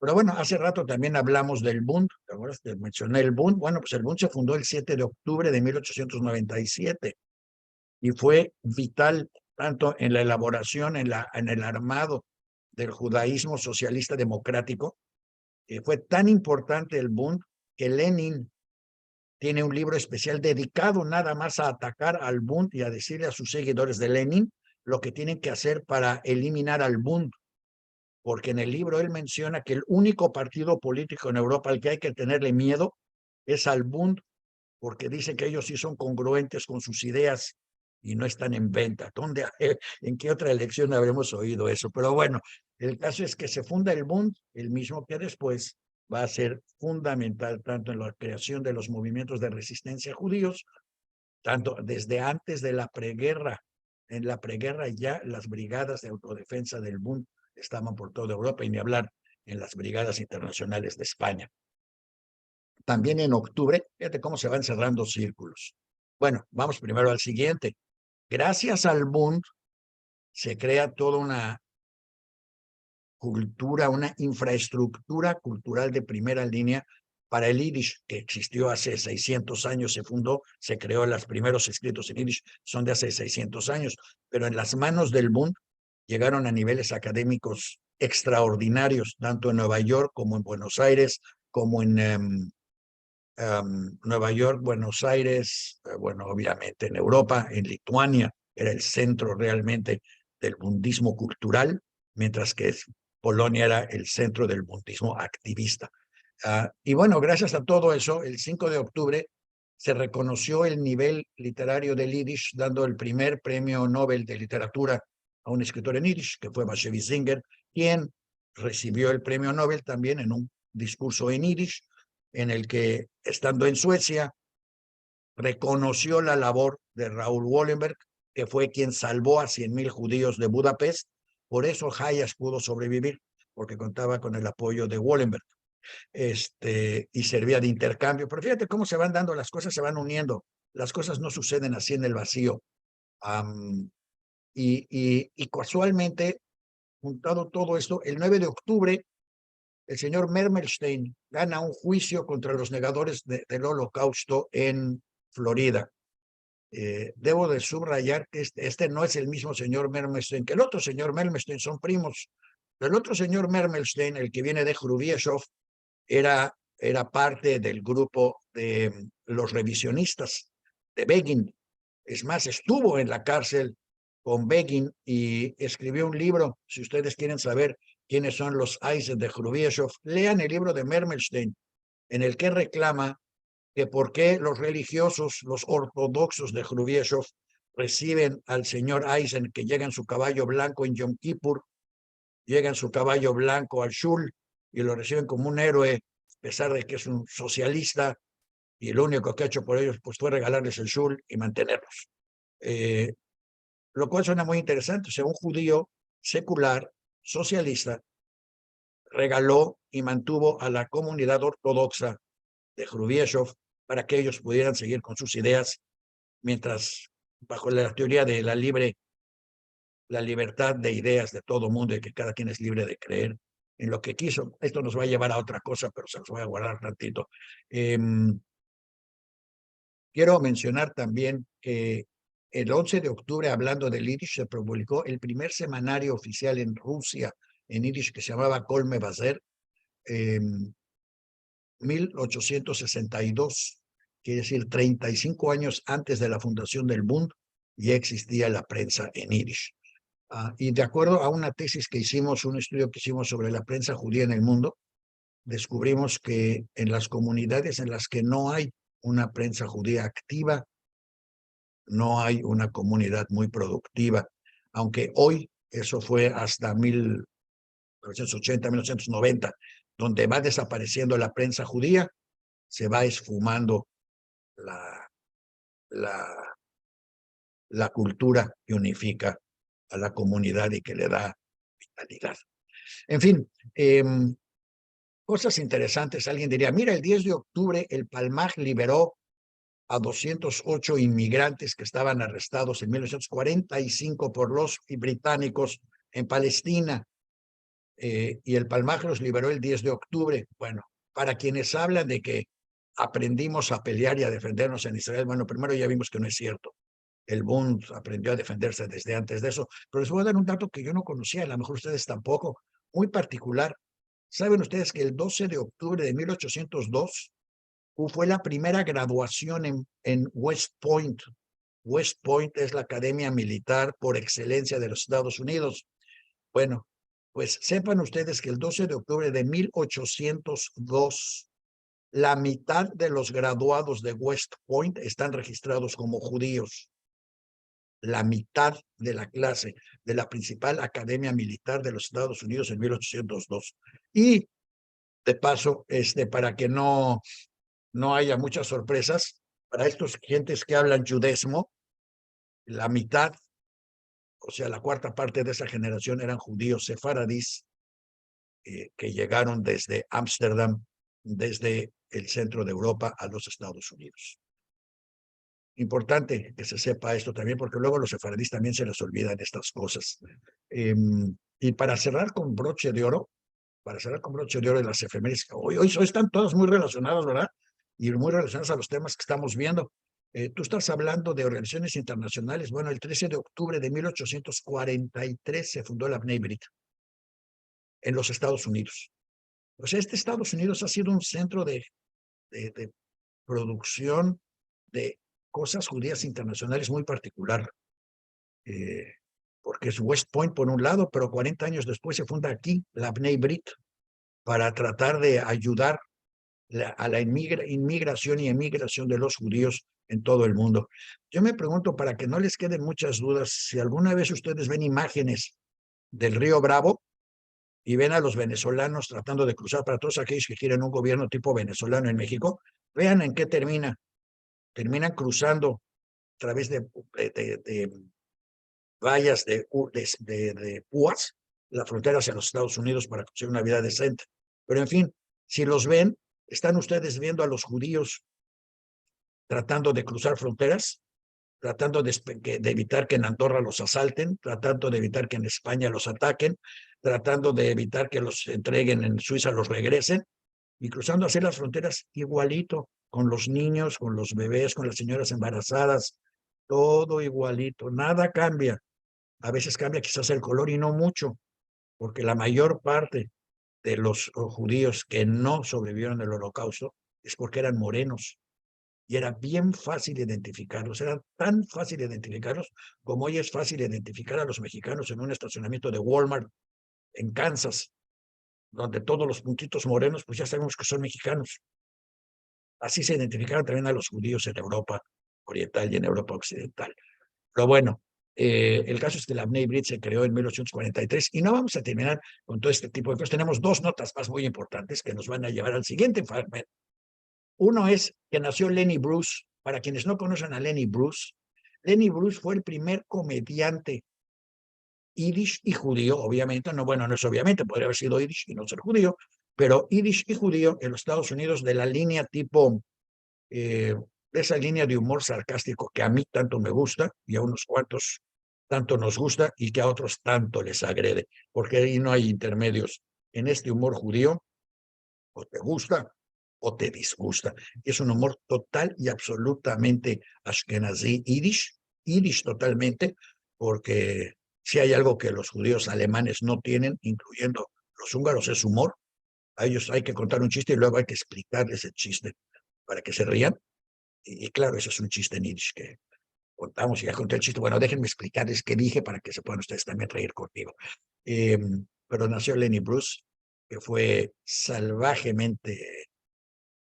Pero bueno, hace rato también hablamos del Bund, ¿te acuerdas? Te mencioné el Bund. Bueno, pues el Bund se fundó el 7 de octubre de 1897 y fue vital tanto en la elaboración, en el armado del judaísmo socialista democrático. Fue tan importante el Bund que Lenin tiene un libro especial dedicado nada más a atacar al Bund y a decirle a sus seguidores de Lenin lo que tienen que hacer para eliminar al Bund, porque en el libro él menciona que el único partido político en Europa al que hay que tenerle miedo es al Bund, porque dice que ellos sí son congruentes con sus ideas y no están en venta. ¿Dónde, en qué otra elección habremos oído eso? Pero bueno, el caso es que se funda el Bund, el mismo que después va a ser fundamental tanto en la creación de los movimientos de resistencia judíos, tanto desde antes de la preguerra. En la preguerra ya las brigadas de autodefensa del Bund estaban por toda Europa, y ni hablar en las brigadas internacionales de España. También en octubre, fíjate cómo se van cerrando círculos. Bueno, vamos primero al siguiente. Gracias al Bund se crea toda una cultura, una infraestructura cultural de primera línea para el Yiddish, que existió hace 600 años, se fundó, se creó, los primeros escritos en Yiddish son de hace 600 años, pero en las manos del Bund llegaron a niveles académicos extraordinarios, tanto en Nueva York como en Buenos Aires, como en Nueva York, Buenos Aires, bueno, obviamente en Europa, en Lituania, era el centro realmente del bundismo cultural, mientras que Polonia era el centro del bundismo activista. Y bueno, gracias a todo eso, el 5 de octubre se reconoció el nivel literario del Yiddish, dando el primer premio Nobel de literatura a un escritor en Yiddish, que fue Bashevis Singer, quien recibió el premio Nobel también en un discurso en Yiddish, en el que, estando en Suecia, reconoció la labor de Raúl Wallenberg, que fue quien salvó a 100,000 judíos de Budapest. Por eso Hayas pudo sobrevivir, porque contaba con el apoyo de Wallenberg, y servía de intercambio. Pero fíjate cómo se van dando las cosas, se van uniendo. Las cosas no suceden así en el vacío. Y casualmente, juntado todo esto, el 9 de octubre, el señor Mermelstein gana un juicio contra los negadores del Holocausto en Florida. Debo de subrayar que este no es el mismo señor Mermelstein que el otro señor Mermelstein, son primos. El otro señor Mermelstein, el que viene de Hrubieszów, era parte del grupo de los revisionistas de Begin. Es más, estuvo en la cárcel con Begin y escribió un libro. Si ustedes quieren saber quiénes son los Eisen de Hrubieszów, lean el libro de Mermelstein, en el que reclama que por qué los religiosos, los ortodoxos de Hrubieszów, reciben al señor Eisen, que llega en su caballo blanco en Yom Kippur, llega en su caballo blanco al Shul y lo reciben como un héroe, a pesar de que es un socialista, y lo único que ha hecho por ellos pues fue regalarles el Shul y mantenerlos. Lo cual suena muy interesante. O sea, un judío secular, socialista, regaló y mantuvo a la comunidad ortodoxa de Hrubieszów para que ellos pudieran seguir con sus ideas, mientras, bajo la teoría de la libre la libertad de ideas de todo mundo y que cada quien es libre de creer en lo que quiso. Esto nos va a llevar a otra cosa, pero se los voy a guardar tantito. Quiero mencionar también que el 11 de octubre, hablando del Yiddish, se publicó el primer semanario oficial en Rusia en Yiddish que se llamaba Kolme Bazer, 1862, quiere decir 35 años antes de la fundación del Bund, ya existía la prensa en Yiddish. Y de acuerdo a una tesis que hicimos, un estudio que hicimos sobre la prensa judía en el mundo, descubrimos que en las comunidades en las que no hay una prensa judía activa, no hay una comunidad muy productiva, aunque hoy eso fue hasta 1980, 1990, donde va desapareciendo la prensa judía, se va esfumando la cultura que unifica a la comunidad y que le da vitalidad. En fin, cosas interesantes. Alguien diría, mira, el 10 de octubre el Palmaj liberó a 208 inmigrantes que estaban arrestados en 1945 por los británicos en Palestina. Y el Palmaj los liberó el 10 de octubre. Bueno, para quienes hablan de que aprendimos a pelear y a defendernos en Israel, bueno, primero ya vimos que no es cierto. El Bund aprendió a defenderse desde antes de eso. Pero les voy a dar un dato que yo no conocía, a lo mejor ustedes tampoco, muy particular. ¿Saben ustedes que el 12 de octubre de 1802 fue la primera graduación en West Point? West Point es la academia militar por excelencia de los Estados Unidos. Bueno, pues sepan ustedes que el 12 de octubre de 1802, la mitad de los graduados de West Point están registrados como judíos. La mitad de la clase de la principal academia militar de los Estados Unidos en 1802. Y de paso, para que no haya muchas sorpresas, para estos gentes que hablan judesmo, la mitad, o sea, la cuarta parte de esa generación eran judíos sefaradís que llegaron desde Ámsterdam, desde el centro de Europa a los Estados Unidos. Importante que se sepa esto también, porque luego a los sefaradís también se les olvidan estas cosas. Y para cerrar con broche de oro, de las efemérides, hoy están todas muy relacionadas, ¿verdad? Y muy relacionadas a los temas que estamos viendo. Tú estás hablando de organizaciones internacionales. Bueno, el 13 de octubre de 1843 se fundó la Bnei Brit en los Estados Unidos. O sea, Estados Unidos ha sido un centro de producción de cosas judías internacionales muy particular. Porque es West Point por un lado, pero 40 años después se funda aquí la Bnei Brit para tratar de ayudar a la inmigración y emigración de los judíos en todo el mundo. Yo me pregunto, para que no les queden muchas dudas, si alguna vez ustedes ven imágenes del río Bravo y ven a los venezolanos tratando de cruzar, para todos aquellos que quieren un gobierno tipo venezolano en México, vean en qué termina. Terminan cruzando a través de vallas de púas la frontera hacia los Estados Unidos para conseguir una vida decente. Pero en fin, si los ven, están ustedes viendo a los judíos tratando de cruzar fronteras, tratando de evitar que en Andorra los asalten, tratando de evitar que en España los ataquen, tratando de evitar que los entreguen en Suiza, los regresen, y cruzando hacia las fronteras igualito, con los niños, con los bebés, con las señoras embarazadas, todo igualito, nada cambia. A veces cambia quizás el color y no mucho, porque la mayor parte de los judíos que no sobrevivieron al Holocausto es porque eran morenos y era bien fácil identificarlos, era tan fácil identificarlos como hoy es fácil identificar a los mexicanos en un estacionamiento de Walmart en Kansas, donde todos los puntitos morenos pues ya sabemos que son mexicanos. Así se identificaron también a los judíos en Europa Oriental y en Europa Occidental. Pero bueno, el caso es que la Bnei Brit se creó en 1843 y no vamos a terminar con todo este tipo de cosas. Tenemos dos notas más muy importantes que nos van a llevar al siguiente fragmento. Uno es que nació Lenny Bruce. Para quienes no conocen a Lenny Bruce fue el primer comediante yiddish y judío, obviamente, no es obviamente, podría haber sido yiddish y no ser judío, pero yiddish y judío en los Estados Unidos de la línea tipo, de esa línea de humor sarcástico que a mí tanto me gusta y a unos cuantos tanto nos gusta y que a otros tanto les agrede, porque ahí no hay intermedios. En este humor judío, o te gusta o te disgusta. Es un humor total y absolutamente ashkenazí, yiddish totalmente, porque si hay algo que los judíos alemanes no tienen, incluyendo los húngaros, es humor. A ellos hay que contar un chiste y luego hay que explicarles el chiste para que se rían. Y claro, eso es un chiste en yiddish que contamos y ya conté el chiste. Bueno, déjenme explicarles qué dije para que se puedan ustedes también reír conmigo. Pero nació Lenny Bruce, que fue salvajemente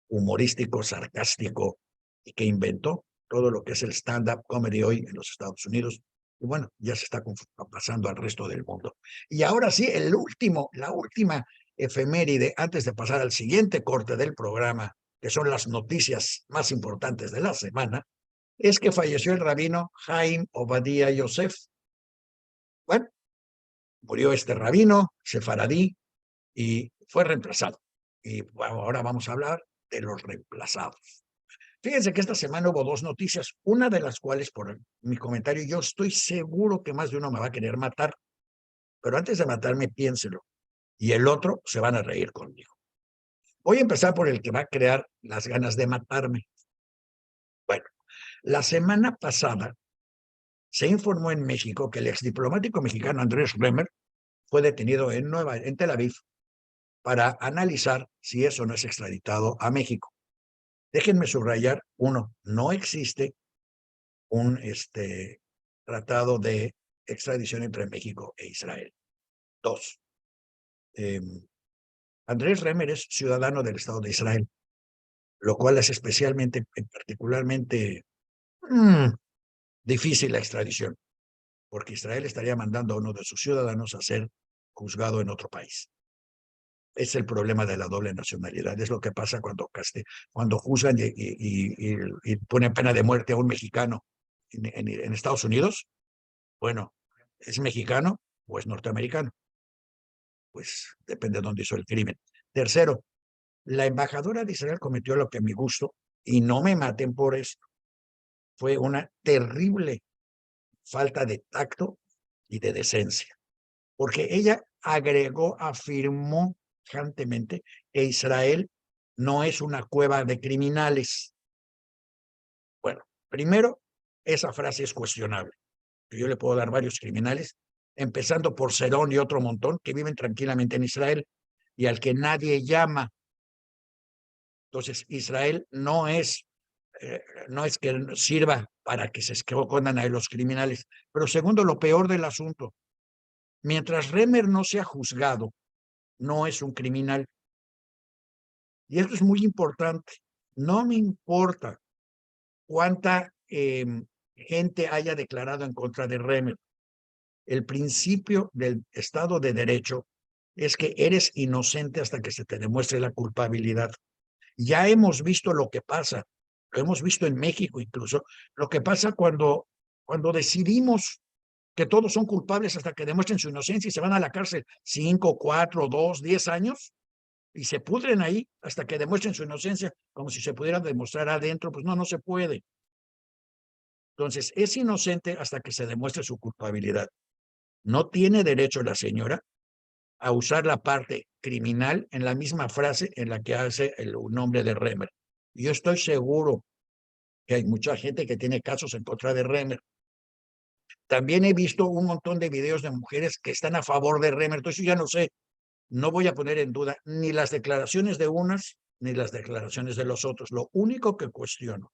humorístico, sarcástico, y que inventó todo lo que es el stand-up comedy hoy en los Estados Unidos. Y bueno, ya se está pasando al resto del mundo. Y ahora sí, la última efeméride, antes de pasar al siguiente corte del programa, que son las noticias más importantes de la semana, es que falleció el rabino Haim Obadiah Yosef. Bueno, murió este rabino sefaradí y fue reemplazado. Y bueno, ahora vamos a hablar de los reemplazados. Fíjense que esta semana hubo dos noticias, una de las cuales por mi comentario yo estoy seguro que más de uno me va a querer matar, pero antes de matarme piénselo, y el otro se van a reír conmigo. Voy a empezar por el que va a crear las ganas de matarme. Bueno, la semana pasada se informó en México que el exdiplomático mexicano Andrés Remer fue detenido en Tel Aviv para analizar si eso no es extraditado a México. Déjenme subrayar, uno, no existe un tratado de extradición entre México e Israel. Dos, Andrés Remer es ciudadano del Estado de Israel, lo cual es particularmente difícil la extradición, porque Israel estaría mandando a uno de sus ciudadanos a ser juzgado en otro país. Es el problema de la doble nacionalidad. Es lo que pasa cuando juzgan y ponen pena de muerte a un mexicano en Estados Unidos. Bueno, ¿es mexicano o es norteamericano? Pues depende de dónde hizo el crimen. Tercero, la embajadora de Israel cometió lo que a mi gusto, y no me maten por esto, fue una terrible falta de tacto y de decencia, porque ella afirmó tajantemente que Israel no es una cueva de criminales. Bueno, primero, esa frase es cuestionable. Yo le puedo dar varios criminales, empezando por Cerón y otro montón, que viven tranquilamente en Israel y al que nadie llama. Entonces, Israel no es que sirva para que se escondan a los criminales. Pero segundo, lo peor del asunto, mientras Remer no sea juzgado, no es un criminal. Y esto es muy importante. No me importa cuánta gente haya declarado en contra de Remer. El principio del Estado de Derecho es que eres inocente hasta que se te demuestre la culpabilidad. Ya hemos visto lo que pasa, lo hemos visto en México incluso, lo que pasa cuando decidimos que todos son culpables hasta que demuestren su inocencia y se van a la cárcel 5, 4, 2, 10 años y se pudren ahí hasta que demuestren su inocencia, como si se pudiera demostrar adentro. Pues no se puede. Entonces, es inocente hasta que se demuestre su culpabilidad. No tiene derecho la señora a usar la parte criminal en la misma frase en la que hace el nombre de Remer. Yo estoy seguro que hay mucha gente que tiene casos en contra de Remer. También he visto un montón de videos de mujeres que están a favor de Remer. Entonces yo ya no sé, no voy a poner en duda ni las declaraciones de unas ni las declaraciones de los otros. Lo único que cuestiono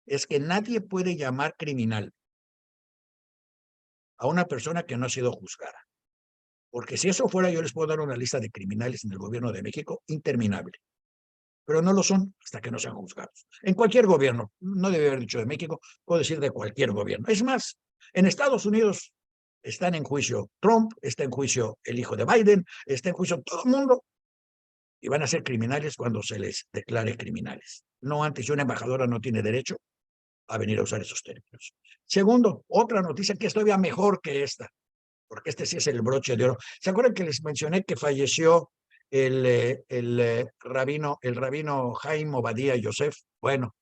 es que nadie puede llamar criminal a una persona que no ha sido juzgada. Porque si eso fuera, yo les puedo dar una lista de criminales en el gobierno de México interminable. Pero no lo son hasta que no sean juzgados. En cualquier gobierno, no debe haber dicho de México, puedo decir de cualquier gobierno. Es más, en Estados Unidos están en juicio Trump, está en juicio el hijo de Biden, está en juicio todo el mundo, y van a ser criminales cuando se les declare criminales. No antes, y una embajadora no tiene derecho a venir a usar esos términos. Segundo, otra noticia que es todavía mejor que esta, porque este sí es el broche de oro. ¿Se acuerdan que les mencioné que falleció el rabino Haim Obadiah Yosef? Bueno,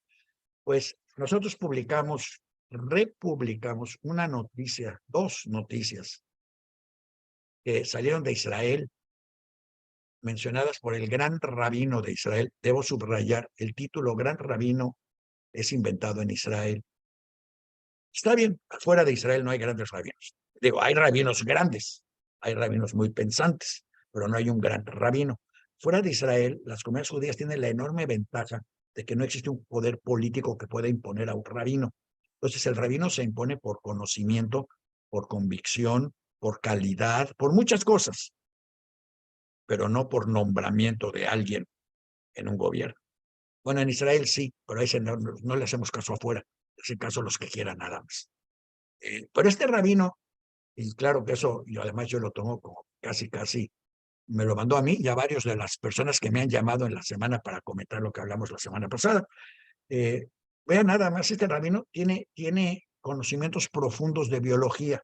pues nosotros publicamos republicamos una noticia, dos noticias que salieron de Israel, mencionadas por el gran rabino de Israel. Debo subrayar, el título Gran Rabino es inventado en Israel. Está bien, afuera de Israel no hay grandes rabinos. Digo, hay rabinos grandes, hay rabinos muy pensantes, pero no hay un gran rabino. Fuera de Israel, las comunidades judías tienen la enorme ventaja de que no existe un poder político que pueda imponer a un rabino. Entonces, el rabino se impone por conocimiento, por convicción, por calidad, por muchas cosas, pero no por nombramiento de alguien en un gobierno. Bueno, en Israel sí, pero a ese no le hacemos caso afuera, hacen caso los que quieran nada más. Pero este rabino, y claro que eso, y además yo lo tomo como casi, me lo mandó a mí y a varios de las personas que me han llamado en la semana para comentar lo que hablamos la semana pasada. Vean nada más, este rabino tiene conocimientos profundos de biología,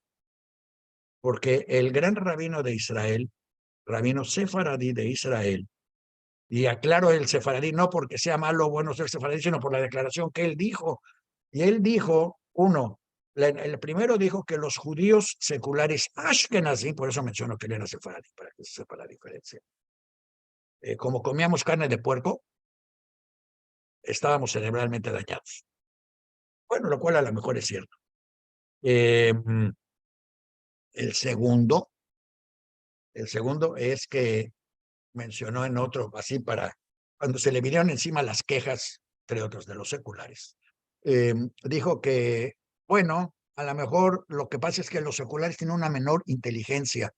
porque el gran rabino de Israel, rabino sefaradí de Israel, y aclaro el sefaradí no porque sea malo o bueno ser sefaradí, sino por la declaración que él dijo. Y él dijo, el primero dijo que los judíos seculares ashkenazim, por eso menciono que él era sefaradí, para que se sepa la diferencia. Como comíamos carne de puerco, estábamos cerebralmente dañados. Bueno, lo cual a lo mejor es cierto. El segundo es que mencionó en otro, así para, cuando se le vinieron encima las quejas, entre otros, de los seculares, dijo que, bueno, a lo mejor lo que pasa es que los seculares tienen una menor inteligencia,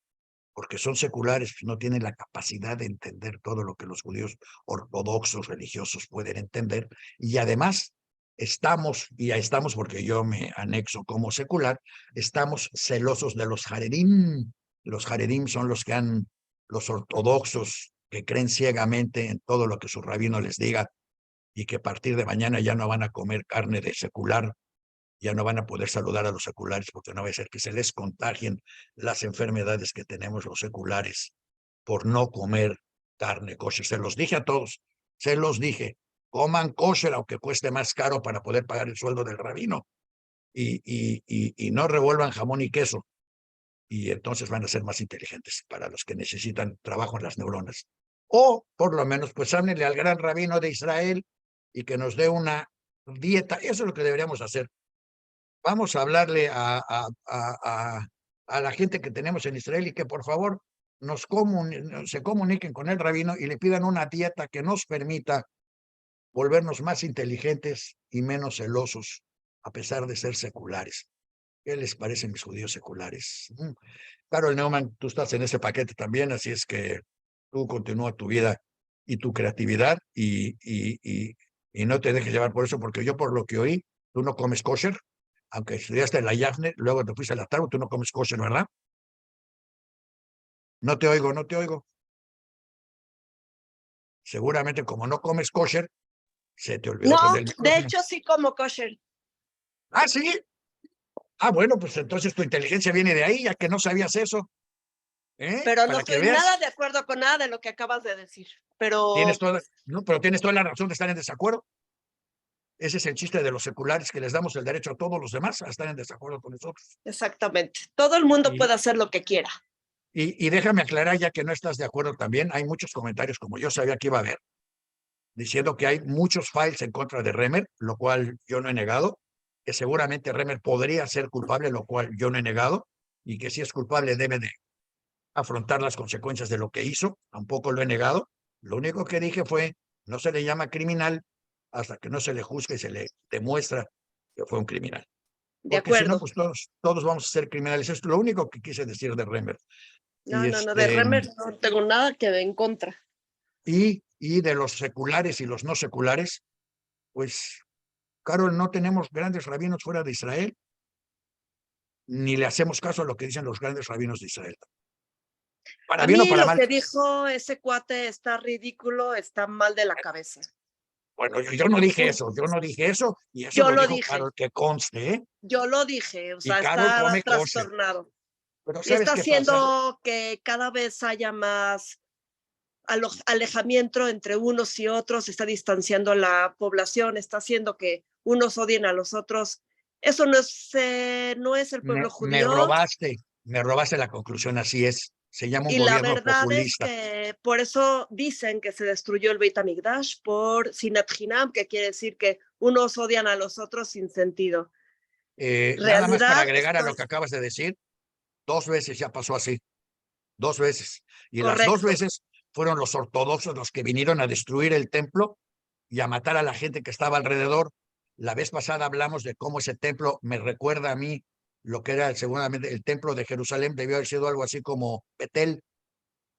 porque son seculares, no tienen la capacidad de entender todo lo que los judíos ortodoxos religiosos pueden entender, y además estamos porque yo me anexo como secular, estamos celosos de los Haredim. Los Haredim son los ortodoxos que creen ciegamente en todo lo que su rabino les diga y que a partir de mañana ya no van a comer carne de secular, ya no van a poder saludar a los seculares porque no va a ser que se les contagien las enfermedades que tenemos los seculares por no comer carne kosher. Se los dije a todos, se los dije, coman kosher aunque cueste más caro para poder pagar el sueldo del rabino y no revuelvan jamón y queso. Y entonces van a ser más inteligentes para los que necesitan trabajo en las neuronas. O por lo menos pues háblenle al gran rabino de Israel y que nos dé una dieta. Eso es lo que deberíamos hacer. Vamos a hablarle a la gente que tenemos en Israel y que por favor se comuniquen con el rabino y le pidan una dieta que nos permita volvernos más inteligentes y menos celosos, a pesar de ser seculares. ¿Qué les parecen mis judíos seculares? Carol Neumann, tú estás en ese paquete también, así es que tú continúa tu vida y tu creatividad y no te dejes llevar por eso, porque yo por lo que oí, tú no comes kosher, aunque estudiaste en la Yavne, luego te fuiste a la Tarbo, tú no comes kosher, ¿verdad? No te oigo, no te oigo. Seguramente como no comes kosher, se te olvidó No, prender el de micrófono. hecho sí como kosher. Ah, ¿sí? Ah, bueno, pues entonces tu inteligencia viene de ahí, ya que no sabías eso. Pero no Para que estoy veas, nada de acuerdo con nada de lo que acabas de decir. Pero pero tienes toda la razón de estar en desacuerdo. Ese es el chiste de los seculares, que les damos el derecho a todos los demás a estar en desacuerdo con nosotros. exactamente, todo el mundo Y, puede hacer lo que quiera. y déjame aclarar, ya que no estás de acuerdo también, hay muchos comentarios, como yo sabía que iba a haber, diciendo que hay muchos files en contra de Remer, lo cual yo no he negado, que seguramente Remer podría ser culpable, lo cual yo no he negado, y que si es culpable debe de afrontar las consecuencias de lo que hizo, tampoco lo he negado. Lo único que dije fue, no se le llama criminal hasta que no se le juzgue y se le demuestra que fue un criminal. De Porque si no, acuerdo. pues todos vamos a ser criminales. Es lo único que quise decir de Remer. Y, No, de Remer no tengo nada que ver en contra. y de los seculares y los no seculares, pues, Carol, no tenemos grandes rabinos fuera de Israel, ni le hacemos caso a lo que dicen los grandes rabinos de Israel. Para A bien o mí para lo mal. que dijo ese cuate está ridículo, está mal de la cabeza. Bueno, yo no dije eso, y eso Yo lo lo dijo dije, Carol, que conste, ¿eh? yo lo dije, o Y sea, Carol está come kosher. trastornado. Pero Y ¿sabes está qué pasa? haciendo que cada vez haya más alejamiento entre unos y otros, está distanciando a la población, está haciendo que unos odien a los otros Eso no es el pueblo Me judío. me robaste la conclusión, así es. Se llama un Y la gobierno verdad populista. es que por eso dicen que se destruyó el Beit HaMikdash por Sinat Hinam, que quiere decir que unos odian a los otros sin sentido. Nada más para Realidad, agregar a lo estoy que acabas de decir, 2 veces ya pasó así, 2 veces. Y las 2 correcto. veces fueron los ortodoxos los que vinieron a destruir el templo y a matar a la gente que estaba alrededor. La vez pasada hablamos de cómo ese templo me recuerda a mí lo que era seguramente el templo de Jerusalén, debió haber sido algo así como Betel,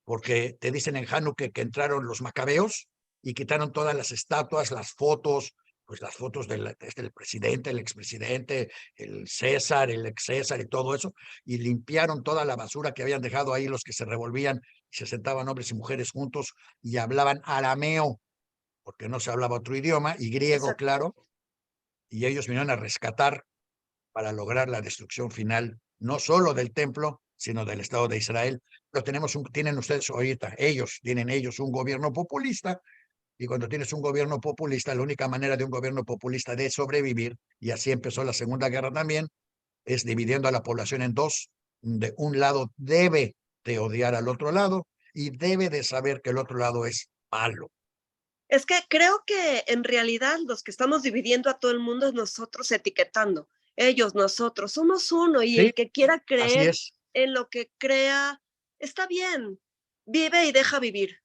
porque te dicen en Hanukkah que entraron los macabeos y quitaron todas las estatuas, las fotos, pues las fotos del presidente, el expresidente, el César, el ex César y todo eso, y limpiaron toda la basura que habían dejado ahí los que se revolvían y se sentaban hombres y mujeres juntos y hablaban arameo, porque no se hablaba otro idioma, y griego, Exacto. claro, y ellos vinieron a rescatar para lograr la destrucción final, no solo del templo, sino del Estado de Israel. Pero tienen ustedes ahorita, tienen ellos un gobierno populista, y cuando tienes un gobierno populista, la única manera de un gobierno populista de sobrevivir, y así empezó la Segunda Guerra también, es dividiendo a la población en dos. De un lado debe de odiar al otro lado y debe de saber que el otro lado es malo. Es que creo que en realidad los que estamos dividiendo a todo el mundo es nosotros etiquetando. Ellos, nosotros, somos uno y Sí, el que quiera así creer es. en lo que crea, está bien. Vive y deja vivir.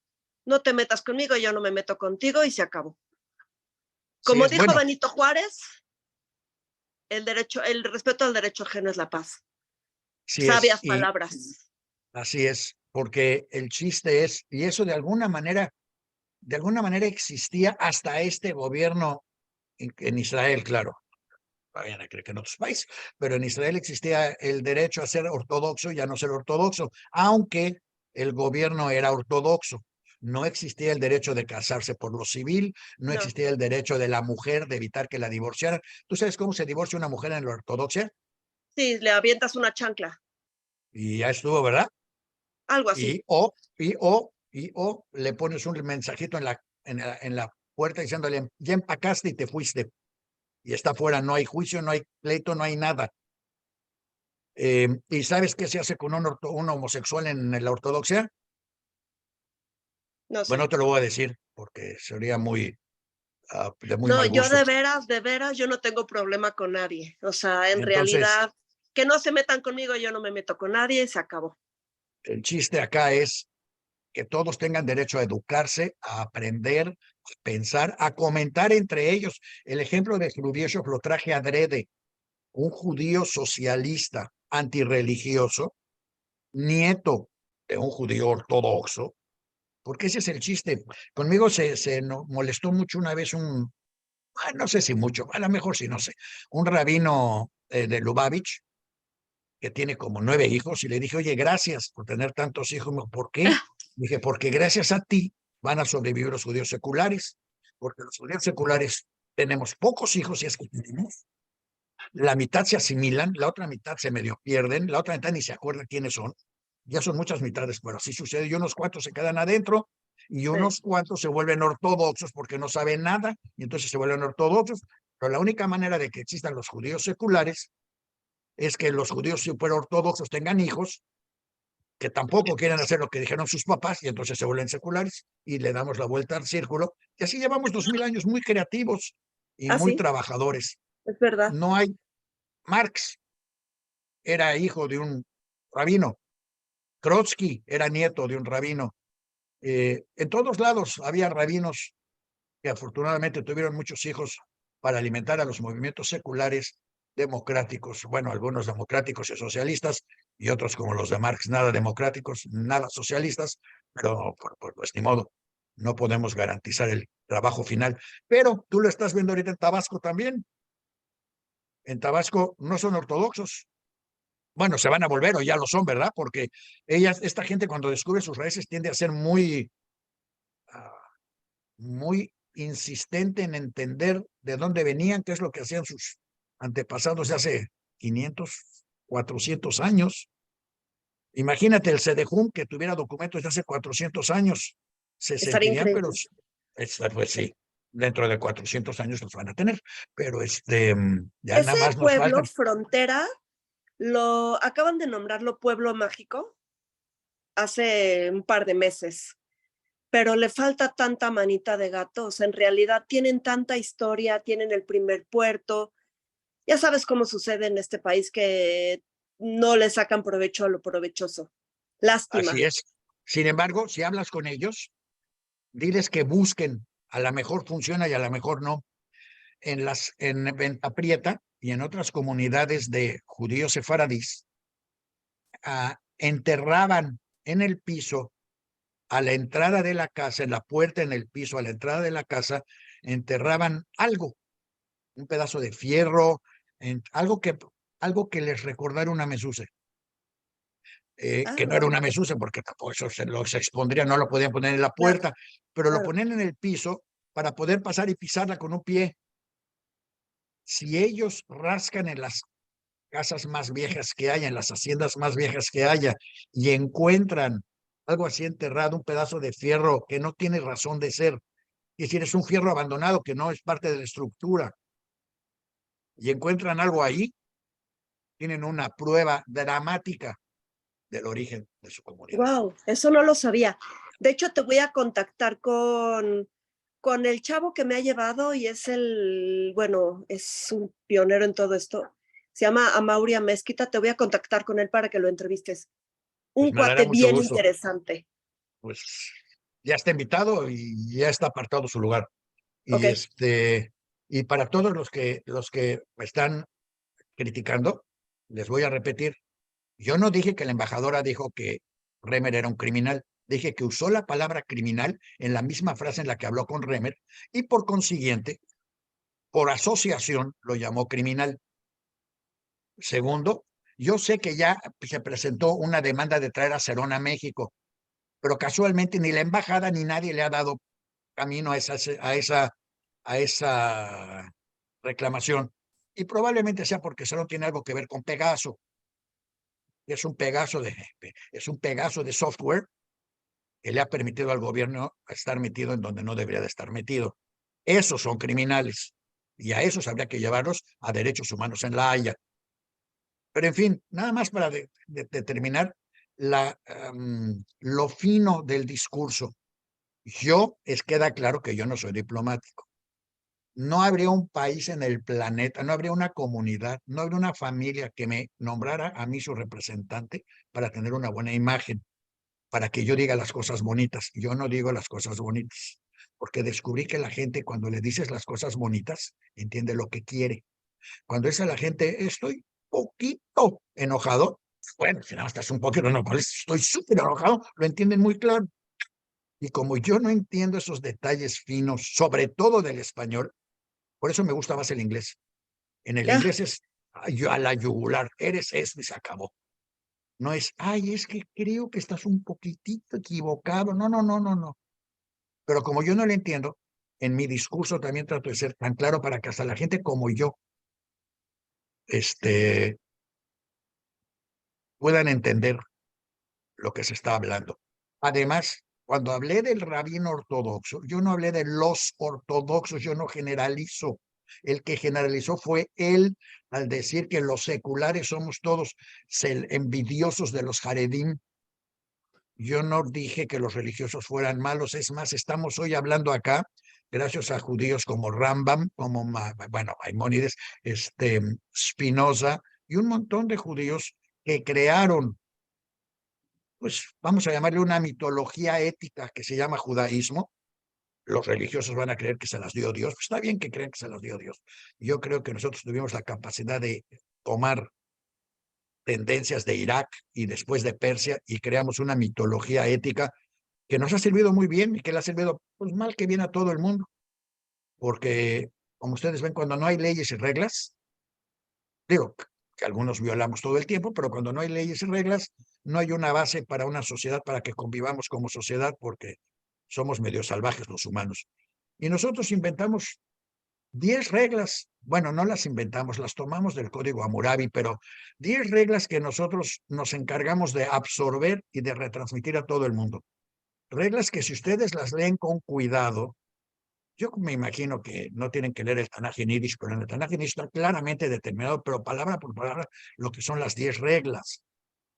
No te metas conmigo, yo no me meto contigo y se acabó. Sí, Como es dijo bueno. Benito Juárez, el respeto al derecho ajeno es la paz. Sí es. Sabias palabras. Así es, porque el chiste es, y eso de alguna manera existía hasta este gobierno en Israel, claro. Vayan a creer que en otros países, pero en Israel existía el derecho a ser ortodoxo y a no ser ortodoxo, aunque el gobierno era ortodoxo. No existía el derecho de casarse por lo civil, no No. existía el derecho de la mujer de evitar que la divorciaran. ¿Tú sabes cómo se divorcia una mujer en la ortodoxia? Sí, le avientas una chancla, Y ya estuvo, ¿verdad? algo así. Y le pones un mensajito en la puerta diciéndole, ya empacaste y te fuiste. Y está fuera, no hay juicio, no hay pleito, no hay nada. ¿Y sabes qué se hace con un homosexual en la ortodoxia? No Bueno, sé. no te lo voy a decir porque sería de muy No, mal yo gusto. de veras, yo no tengo problema con nadie. O sea, en Entonces, realidad, que no se metan conmigo, yo no me meto con nadie y se acabó. el chiste acá es que todos tengan derecho a educarse, a aprender, a pensar, a comentar entre ellos. El ejemplo de Hrubieszów lo traje adrede. Un judío socialista antirreligioso, nieto de un judío ortodoxo, porque ese es el chiste. Conmigo se molestó mucho una vez no sé si mucho, a lo mejor sí, no sé, un rabino de Lubavitch que tiene como 9 hijos y le dije, oye, gracias por tener tantos hijos. Me dijo, ¿por qué? Dije, porque gracias a ti van a sobrevivir los judíos seculares, porque los judíos seculares tenemos pocos hijos y es que tenemos. La mitad se asimilan, la otra mitad se medio pierden, la otra mitad ni se acuerda quiénes son. Ya son muchas mitades, pero así sucede. Y unos cuantos se quedan adentro y unos Sí. cuantos se vuelven ortodoxos porque no saben nada y entonces se vuelven ortodoxos. Pero la única manera de que existan los judíos seculares es que los judíos super ortodoxos tengan hijos que tampoco quieren hacer lo que dijeron sus papás y entonces se vuelven seculares y le damos la vuelta al círculo. Y así llevamos 2000 años muy creativos y Ah, muy sí, trabajadores. es verdad. No hay Marx era hijo de un rabino. Trotsky era nieto de un rabino. En todos lados había rabinos que afortunadamente tuvieron muchos hijos para alimentar a los movimientos seculares democráticos, bueno, algunos democráticos y socialistas, y otros como los de Marx, nada democráticos, nada socialistas, pero pues ni modo, no podemos garantizar el trabajo final. Pero tú lo estás viendo ahorita en Tabasco también. En Tabasco no son ortodoxos. Bueno, se van a volver o ya lo son, ¿verdad? Porque esta gente cuando descubre sus raíces tiende a ser muy insistente en entender de dónde venían, qué es lo que hacían sus antepasados de hace 500, 400 años. Imagínate el Cedejum que tuviera documentos de hace 400 años. Se Estaría sentirían, pero increíble. pues sí. dentro de 400 años los van a tener, pero ya Ese nada más nos pueblo, faltan. Frontera, lo acaban de nombrarlo Pueblo Mágico hace un par de meses, pero le falta tanta manita de gato. O sea, en realidad tienen tanta historia, tienen el primer puerto. Ya sabes cómo sucede en este país, que no le sacan provecho a lo provechoso. Lástima. Así es. Sin embargo, si hablas con ellos, diles que busquen, a lo mejor funciona y a lo mejor no. En Venta Prieta y en otras comunidades de judíos sefaradís, enterraban en el piso, a la entrada de la casa, en la puerta, en el piso, a la entrada de la casa, enterraban algo, un pedazo de fierro, algo que les recordara una mezuse. Que no era Ah, una mezuse, porque tampoco eso se los expondría, no lo podían poner en la claro, puerta, pero lo claro. ponían en el piso para poder pasar y pisarla con un pie. Si ellos rascan en las casas más viejas que haya, en las haciendas más viejas que haya, y encuentran algo así enterrado, un pedazo de fierro que no tiene razón de ser, es decir, es un fierro abandonado que no es parte de la estructura, y encuentran algo ahí, tienen una prueba dramática del origen de su comunidad. Wow, eso no lo sabía. De hecho, te voy a contactar con el chavo que me ha llevado y bueno, es un pionero en todo esto. Se llama Amauria Mezquita. Te voy a contactar con él para que lo entrevistes. Pues Un me dará cuate mucho bien gusto. interesante. Pues ya está invitado y ya está apartado su lugar. Ok. Y para todos los que me están criticando, les voy a repetir, yo no dije que la embajadora dijo que Remer era un criminal, dije que usó la palabra criminal en la misma frase en la que habló con Remer y por consiguiente, por asociación, lo llamó criminal. Segundo, yo sé que ya se presentó una demanda de traer a Cerón a México, pero casualmente ni la embajada ni nadie le ha dado camino a esa reclamación. Y probablemente sea porque Cerón tiene algo que ver con Pegaso. Es un Pegaso de software que le ha permitido al gobierno estar metido en donde no debería de estar metido. Esos son criminales y a esos habría que llevarlos a derechos humanos en La Haya. Pero en fin, nada más para determinar lo fino del discurso. Queda claro que yo no soy diplomático. No habría un país en el planeta, no habría una comunidad, no habría una familia que me nombrara a mí su representante para tener una buena imagen, para que yo diga las cosas bonitas. Yo no digo las cosas bonitas, porque descubrí que la gente cuando le dices las cosas bonitas, entiende lo que quiere. Cuando es a la gente, estoy poquito enojado, bueno, si nada más estás un poquito enojado, estoy súper enojado, lo entienden muy claro. Y como yo no entiendo esos detalles finos, sobre todo del español, por eso me gusta más el inglés. En el Ya. inglés es a la yugular, eres esto y se acabó. No es, ay, es que creo que estás un poquitito equivocado. No, no, no, no, no. Pero como yo no lo entiendo, en mi discurso también trato de ser tan claro para que hasta la gente como yo puedan entender lo que se está hablando. Además, cuando hablé del rabino ortodoxo, yo no hablé de los ortodoxos, yo no generalizo. El que generalizó fue él al decir que los seculares somos todos envidiosos de los Haredim. Yo no dije que los religiosos fueran malos, es más, estamos hoy hablando acá, gracias a judíos como Rambam, como, Maimónides, Spinoza, y un montón de judíos que crearon, pues vamos a llamarle una mitología ética que se llama judaísmo. Los religiosos van a creer que se las dio Dios. Pues está bien que crean que se las dio Dios. Yo creo que nosotros tuvimos la capacidad de tomar tendencias de Irak y después de Persia y creamos una mitología ética que nos ha servido muy bien y que le ha servido pues mal que bien a todo el mundo. Porque, como ustedes ven, cuando no hay leyes y reglas, digo que algunos violamos todo el tiempo, pero cuando no hay leyes y reglas, no hay una base para una sociedad, para que convivamos como sociedad, porque somos medio salvajes los humanos. Y nosotros inventamos 10 reglas, bueno, no las inventamos, las tomamos del Código Hammurabi, pero 10 reglas que nosotros nos encargamos de absorber y de retransmitir a todo el mundo. Reglas que si ustedes las leen con cuidado, Yo me imagino que no tienen que leer el Tanaj en Yiddish, pero en el Tanaj en Yiddish está claramente determinado, pero palabra por palabra, lo que son las 10 reglas.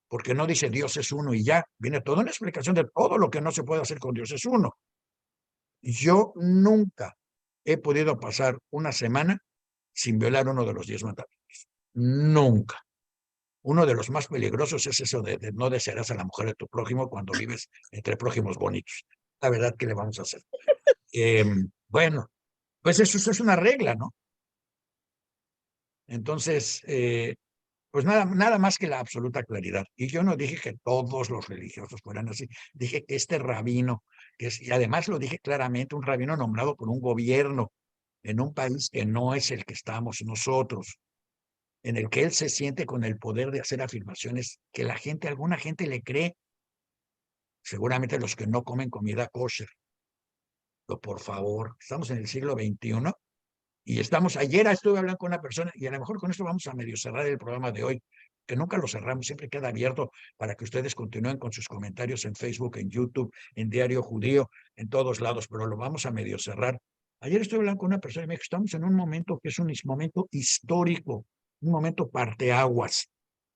Porque no dice Dios es uno y ya. Viene toda una explicación de todo lo que no se puede hacer con Dios es uno. Yo nunca he podido pasar una semana sin violar uno de los 10 mandamientos. Nunca. Uno de los más peligrosos es eso de no desearás a la mujer de tu prójimo cuando vives entre prójimos bonitos. La verdad, ¿qué le vamos a hacer? Bueno, pues eso es una regla, ¿no? Entonces, pues nada más que la absoluta claridad. Y yo no dije que todos los religiosos fueran así. Dije que este rabino, y además lo dije claramente, un rabino nombrado por un gobierno en un país que no es el que estamos nosotros, en el que él se siente con el poder de hacer afirmaciones que alguna gente le cree, seguramente los que no comen comida kosher. Pero por favor, estamos en el siglo XXI y ayer estuve hablando con una persona y a lo mejor con esto vamos a medio cerrar el programa de hoy, que nunca lo cerramos, siempre queda abierto para que ustedes continúen con sus comentarios en Facebook, en YouTube, en Diario Judío, en todos lados, pero lo vamos a medio cerrar. Ayer estuve hablando con una persona y me dijo, estamos en un momento que es un momento histórico, un momento parteaguas.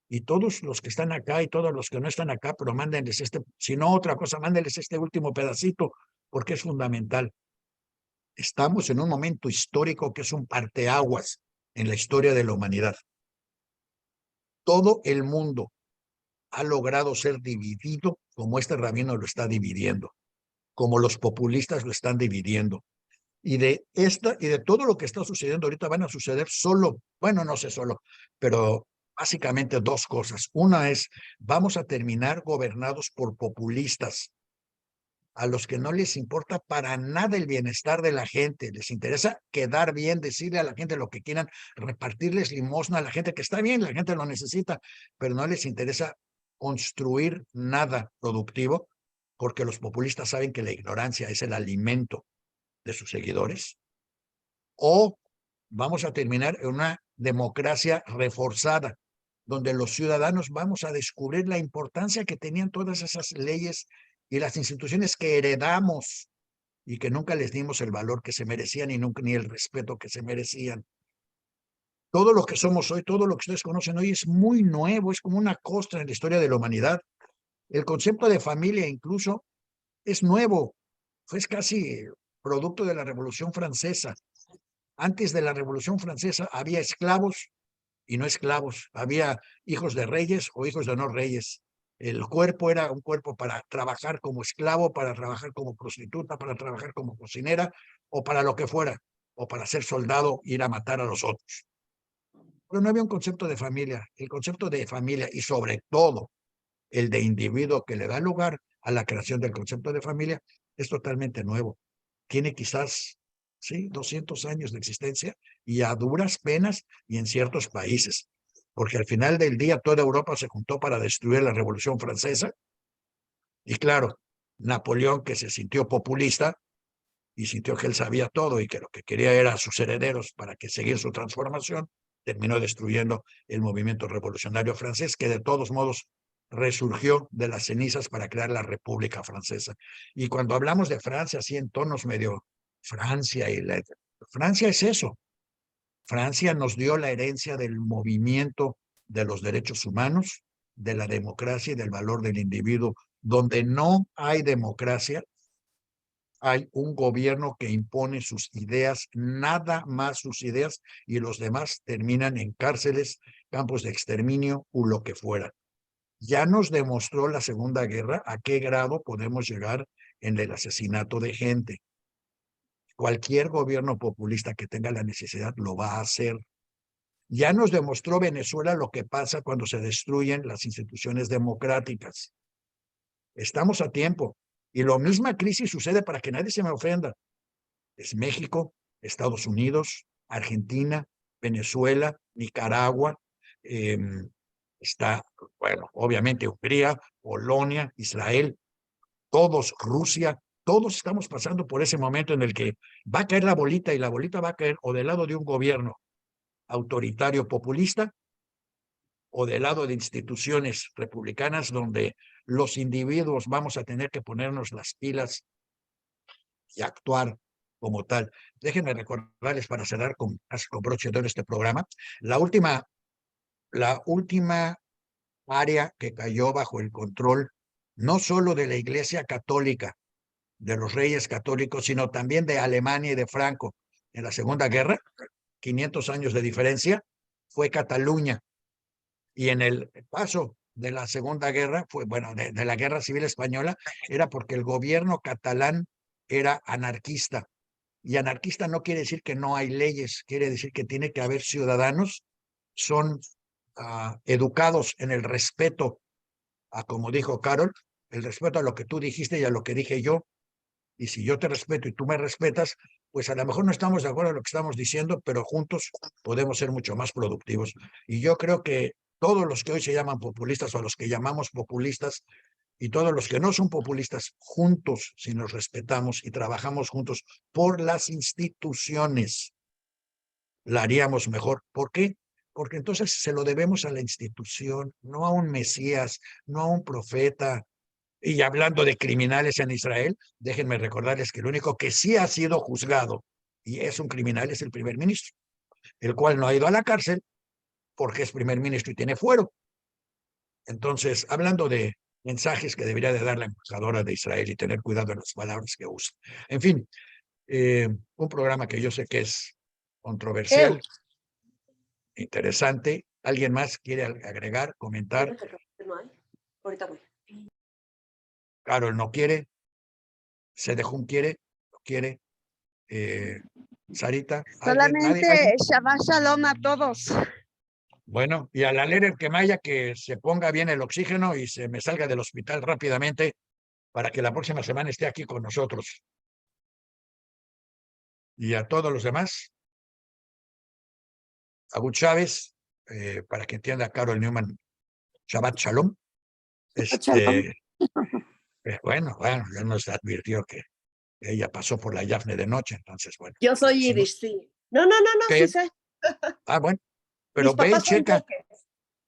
Y todos los que están acá y todos los que no están acá, pero mándenles si no otra cosa, mándenles este último pedacito, porque es fundamental. Estamos en un momento histórico que es un parteaguas en la historia de la humanidad. Todo el mundo ha logrado ser dividido como este rabino lo está dividiendo, como los populistas lo están dividiendo. Y de todo lo que está sucediendo ahorita van a suceder no sé solo, pero básicamente dos cosas. Una es, vamos a terminar gobernados por populistas, a los que no les importa para nada el bienestar de la gente, les interesa quedar bien, decirle a la gente lo que quieran, repartirles limosna a la gente, que está bien, la gente lo necesita, pero no les interesa construir nada productivo, porque los populistas saben que la ignorancia es el alimento de sus seguidores. O vamos a terminar en una democracia reforzada, donde los ciudadanos vamos a descubrir la importancia que tenían todas esas leyes y las instituciones que heredamos y que nunca les dimos el valor que se merecían ni el respeto que se merecían. Todo lo que somos hoy, todo lo que ustedes conocen hoy es muy nuevo, es como una costra en la historia de la humanidad. El concepto de familia incluso es nuevo, fue casi producto de la Revolución Francesa. Antes de la Revolución Francesa había esclavos y no esclavos, había hijos de reyes o hijos de no reyes. El cuerpo era un cuerpo para trabajar como esclavo, para trabajar como prostituta, para trabajar como cocinera o para lo que fuera, o para ser soldado e ir a matar a los otros. Pero no había un concepto de familia. El concepto de familia y sobre todo el de individuo que le da lugar a la creación del concepto de familia es totalmente nuevo. Tiene quizás, sí, 200 años de existencia y a duras penas y en ciertos países, porque al final del día toda Europa se juntó para destruir la Revolución Francesa y claro, Napoleón, que se sintió populista y sintió que él sabía todo y que lo que quería era a sus herederos para que seguir su transformación, terminó destruyendo el movimiento revolucionario francés, que de todos modos resurgió de las cenizas para crear la República Francesa. Y cuando hablamos de Francia, así en tonos medio Francia Francia es eso. Francia nos dio la herencia del movimiento de los derechos humanos, de la democracia y del valor del individuo. Donde no hay democracia, hay un gobierno que impone sus ideas, nada más sus ideas, y los demás terminan en cárceles, campos de exterminio o lo que fuera. Ya nos demostró la Segunda Guerra a qué grado podemos llegar en el asesinato de gente. Cualquier gobierno populista que tenga la necesidad lo va a hacer. Ya nos demostró Venezuela lo que pasa cuando se destruyen las instituciones democráticas. Estamos a tiempo. Y la misma crisis sucede, para que nadie se me ofenda. Es México, Estados Unidos, Argentina, Venezuela, Nicaragua, bueno, obviamente Hungría, Polonia, Israel, todos, Rusia, todos estamos pasando por ese momento en el que va a caer la bolita y la bolita va a caer o del lado de un gobierno autoritario populista o del lado de instituciones republicanas donde los individuos vamos a tener que ponernos las pilas y actuar como tal. Déjenme recordarles para cerrar con broche de oro este programa, la última área que cayó bajo el control no solo de la Iglesia Católica, de los reyes católicos, sino también de Alemania y de Franco en la Segunda Guerra, 500 años de diferencia, fue Cataluña. Y en el paso de la Segunda Guerra, de la Guerra Civil Española, era porque el gobierno catalán era anarquista. Y anarquista no quiere decir que no hay leyes, quiere decir que tiene que haber ciudadanos, son educados en el respeto a, como dijo Carol, el respeto a lo que tú dijiste y a lo que dije yo. Y si yo te respeto y tú me respetas, pues a lo mejor no estamos de acuerdo en lo que estamos diciendo, pero juntos podemos ser mucho más productivos. Y yo creo que todos los que hoy se llaman populistas o a los que llamamos populistas y todos los que no son populistas, juntos, si nos respetamos y trabajamos juntos por las instituciones, la haríamos mejor. ¿Por qué? Porque entonces se lo debemos a la institución, no a un Mesías, no a un profeta. Y hablando de criminales en Israel, déjenme recordarles que el único que sí ha sido juzgado y es un criminal es el primer ministro, el cual no ha ido a la cárcel porque es primer ministro y tiene fuero. Entonces, hablando de mensajes que debería de dar la embajadora de Israel y tener cuidado en las palabras que usa. En fin, un programa que yo sé que es controversial, interesante. ¿Alguien más quiere agregar, comentar? Ahorita voy. Carol no quiere. Sedejun quiere, no quiere. Sarita, ¿alguien? ¿Nadie? Solamente Shabbat Shalom a todos. Bueno, y a la Lerer que Maya que se ponga bien el oxígeno y se me salga del hospital rápidamente para que la próxima semana esté aquí con nosotros. Y a todos los demás, Abu Chávez, para que entienda Carol Newman, Shabbat Shalom. Bueno, ya nos advirtió que ella pasó por la Yafne de noche, entonces, bueno. Yo soy si no, Yiddish, sí. No, sí sé. bueno, pero Mis ve y papás son checa. jeques.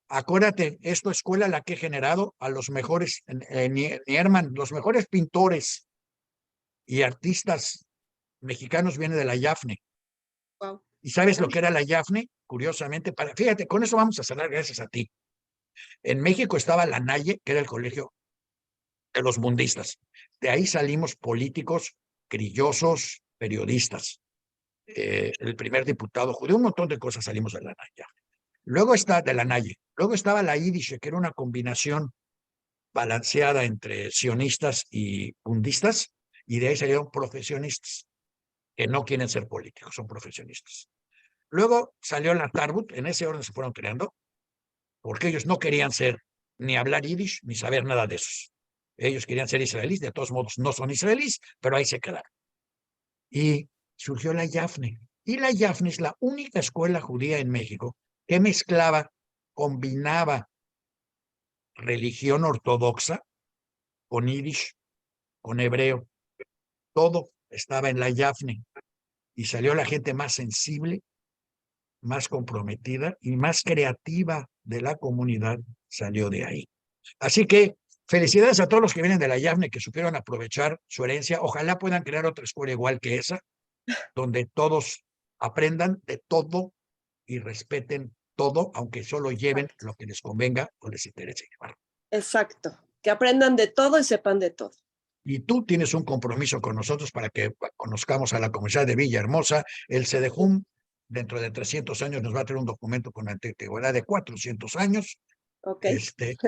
Acuérdate, esta escuela la que he generado a los mejores, Nierman, los mejores pintores y artistas mexicanos vienen de la Yafne. Wow. ¿Y sabes lo que era la Yafne? Curiosamente, fíjate, con eso vamos a cerrar gracias a ti. En México estaba la Naye, que era el colegio de los mundistas. De ahí salimos políticos, grillosos, periodistas. El primer diputado judío, un montón de cosas salimos de la Naye. Luego está de la Naye. Luego estaba la Yiddish, que era una combinación balanceada entre sionistas y mundistas, y de ahí salieron profesionistas, que no quieren ser políticos, son profesionistas. Luego salió la Tarbut, en ese orden se fueron creando, porque ellos no querían ser ni hablar yiddish ni saber nada de esos. Ellos querían ser israelíes, de todos modos no son israelíes, pero ahí se quedaron. Y surgió la Yafne. Y la Yafne es la única escuela judía en México que mezclaba, combinaba religión ortodoxa con yiddish, con hebreo. Todo estaba en la Yafne. Y salió la gente más sensible, más comprometida y más creativa de la comunidad, salió de ahí. Así que felicidades a todos los que vienen de la Yafne, que supieron aprovechar su herencia. Ojalá puedan crear otra escuela igual que esa, donde todos aprendan de todo y respeten todo, aunque solo lleven lo que les convenga o les interese llevar. Exacto. Que aprendan de todo y sepan de todo. Y tú tienes un compromiso con nosotros para que conozcamos a la comunidad de Villahermosa. El CEDEJUM, dentro de 300 años, nos va a traer un documento con antigüedad de 400 años. Okay.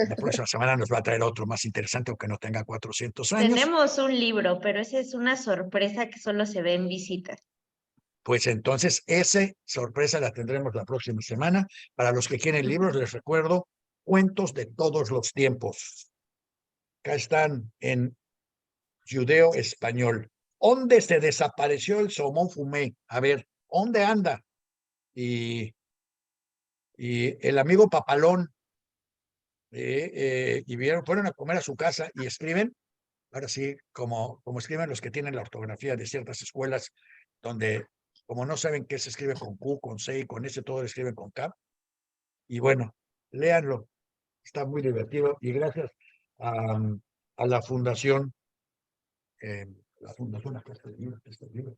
La próxima semana nos va a traer otro más interesante, aunque no tenga 400 años. Tenemos un libro, pero esa es una sorpresa que solo se ve en visitas. Pues entonces, esa sorpresa la tendremos la próxima semana. Para los que quieren libros, les recuerdo Cuentos de todos los tiempos. Acá están en judeo español. ¿Dónde se desapareció el Saumon Fumé? A ver, ¿dónde anda? Y el amigo Papalón, y fueron a comer a su casa y escriben, ahora sí, como escriben los que tienen la ortografía de ciertas escuelas, donde como no saben qué se escribe con Q, con C y con S, todo lo escriben con K. Y bueno, léanlo, está muy divertido y gracias a la fundación, acá está el libro,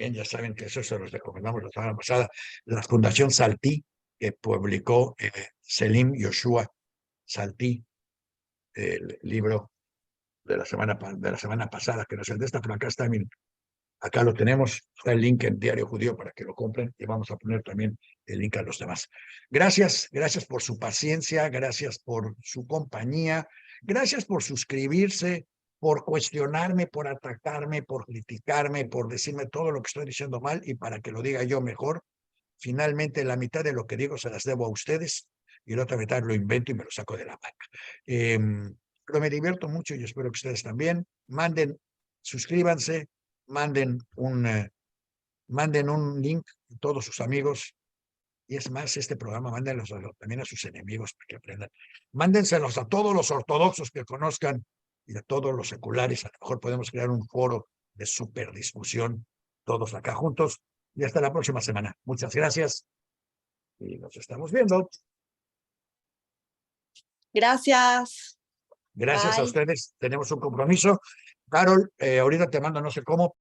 También ya saben que eso se los recomendamos la semana pasada. La Fundación Saltí, que publicó Selim Yoshua Saltí, el libro de la semana pasada, que no es el de esta, pero acá está, miren, acá lo tenemos, está el link en Diario Judío para que lo compren y vamos a poner también el link a los demás. Gracias por su paciencia, gracias por su compañía, gracias por suscribirse, por cuestionarme, por atacarme, por criticarme, por decirme todo lo que estoy diciendo mal y para que lo diga yo mejor. Finalmente, la mitad de lo que digo se las debo a ustedes y la otra mitad lo invento y me lo saco de la manga. Pero me divierto mucho y espero que ustedes también. Suscríbanse, manden un link a todos sus amigos. Y es más, este programa mándenlos también a sus enemigos para que aprendan. Mándenselos a todos los ortodoxos que conozcan y a todos los seculares. A lo mejor podemos crear un foro de superdiscusión todos acá juntos. Y hasta la próxima semana. Muchas gracias. Y nos estamos viendo. Gracias. Gracias a Bye. ustedes. Tenemos un compromiso. Carol, ahorita te mando no sé cómo,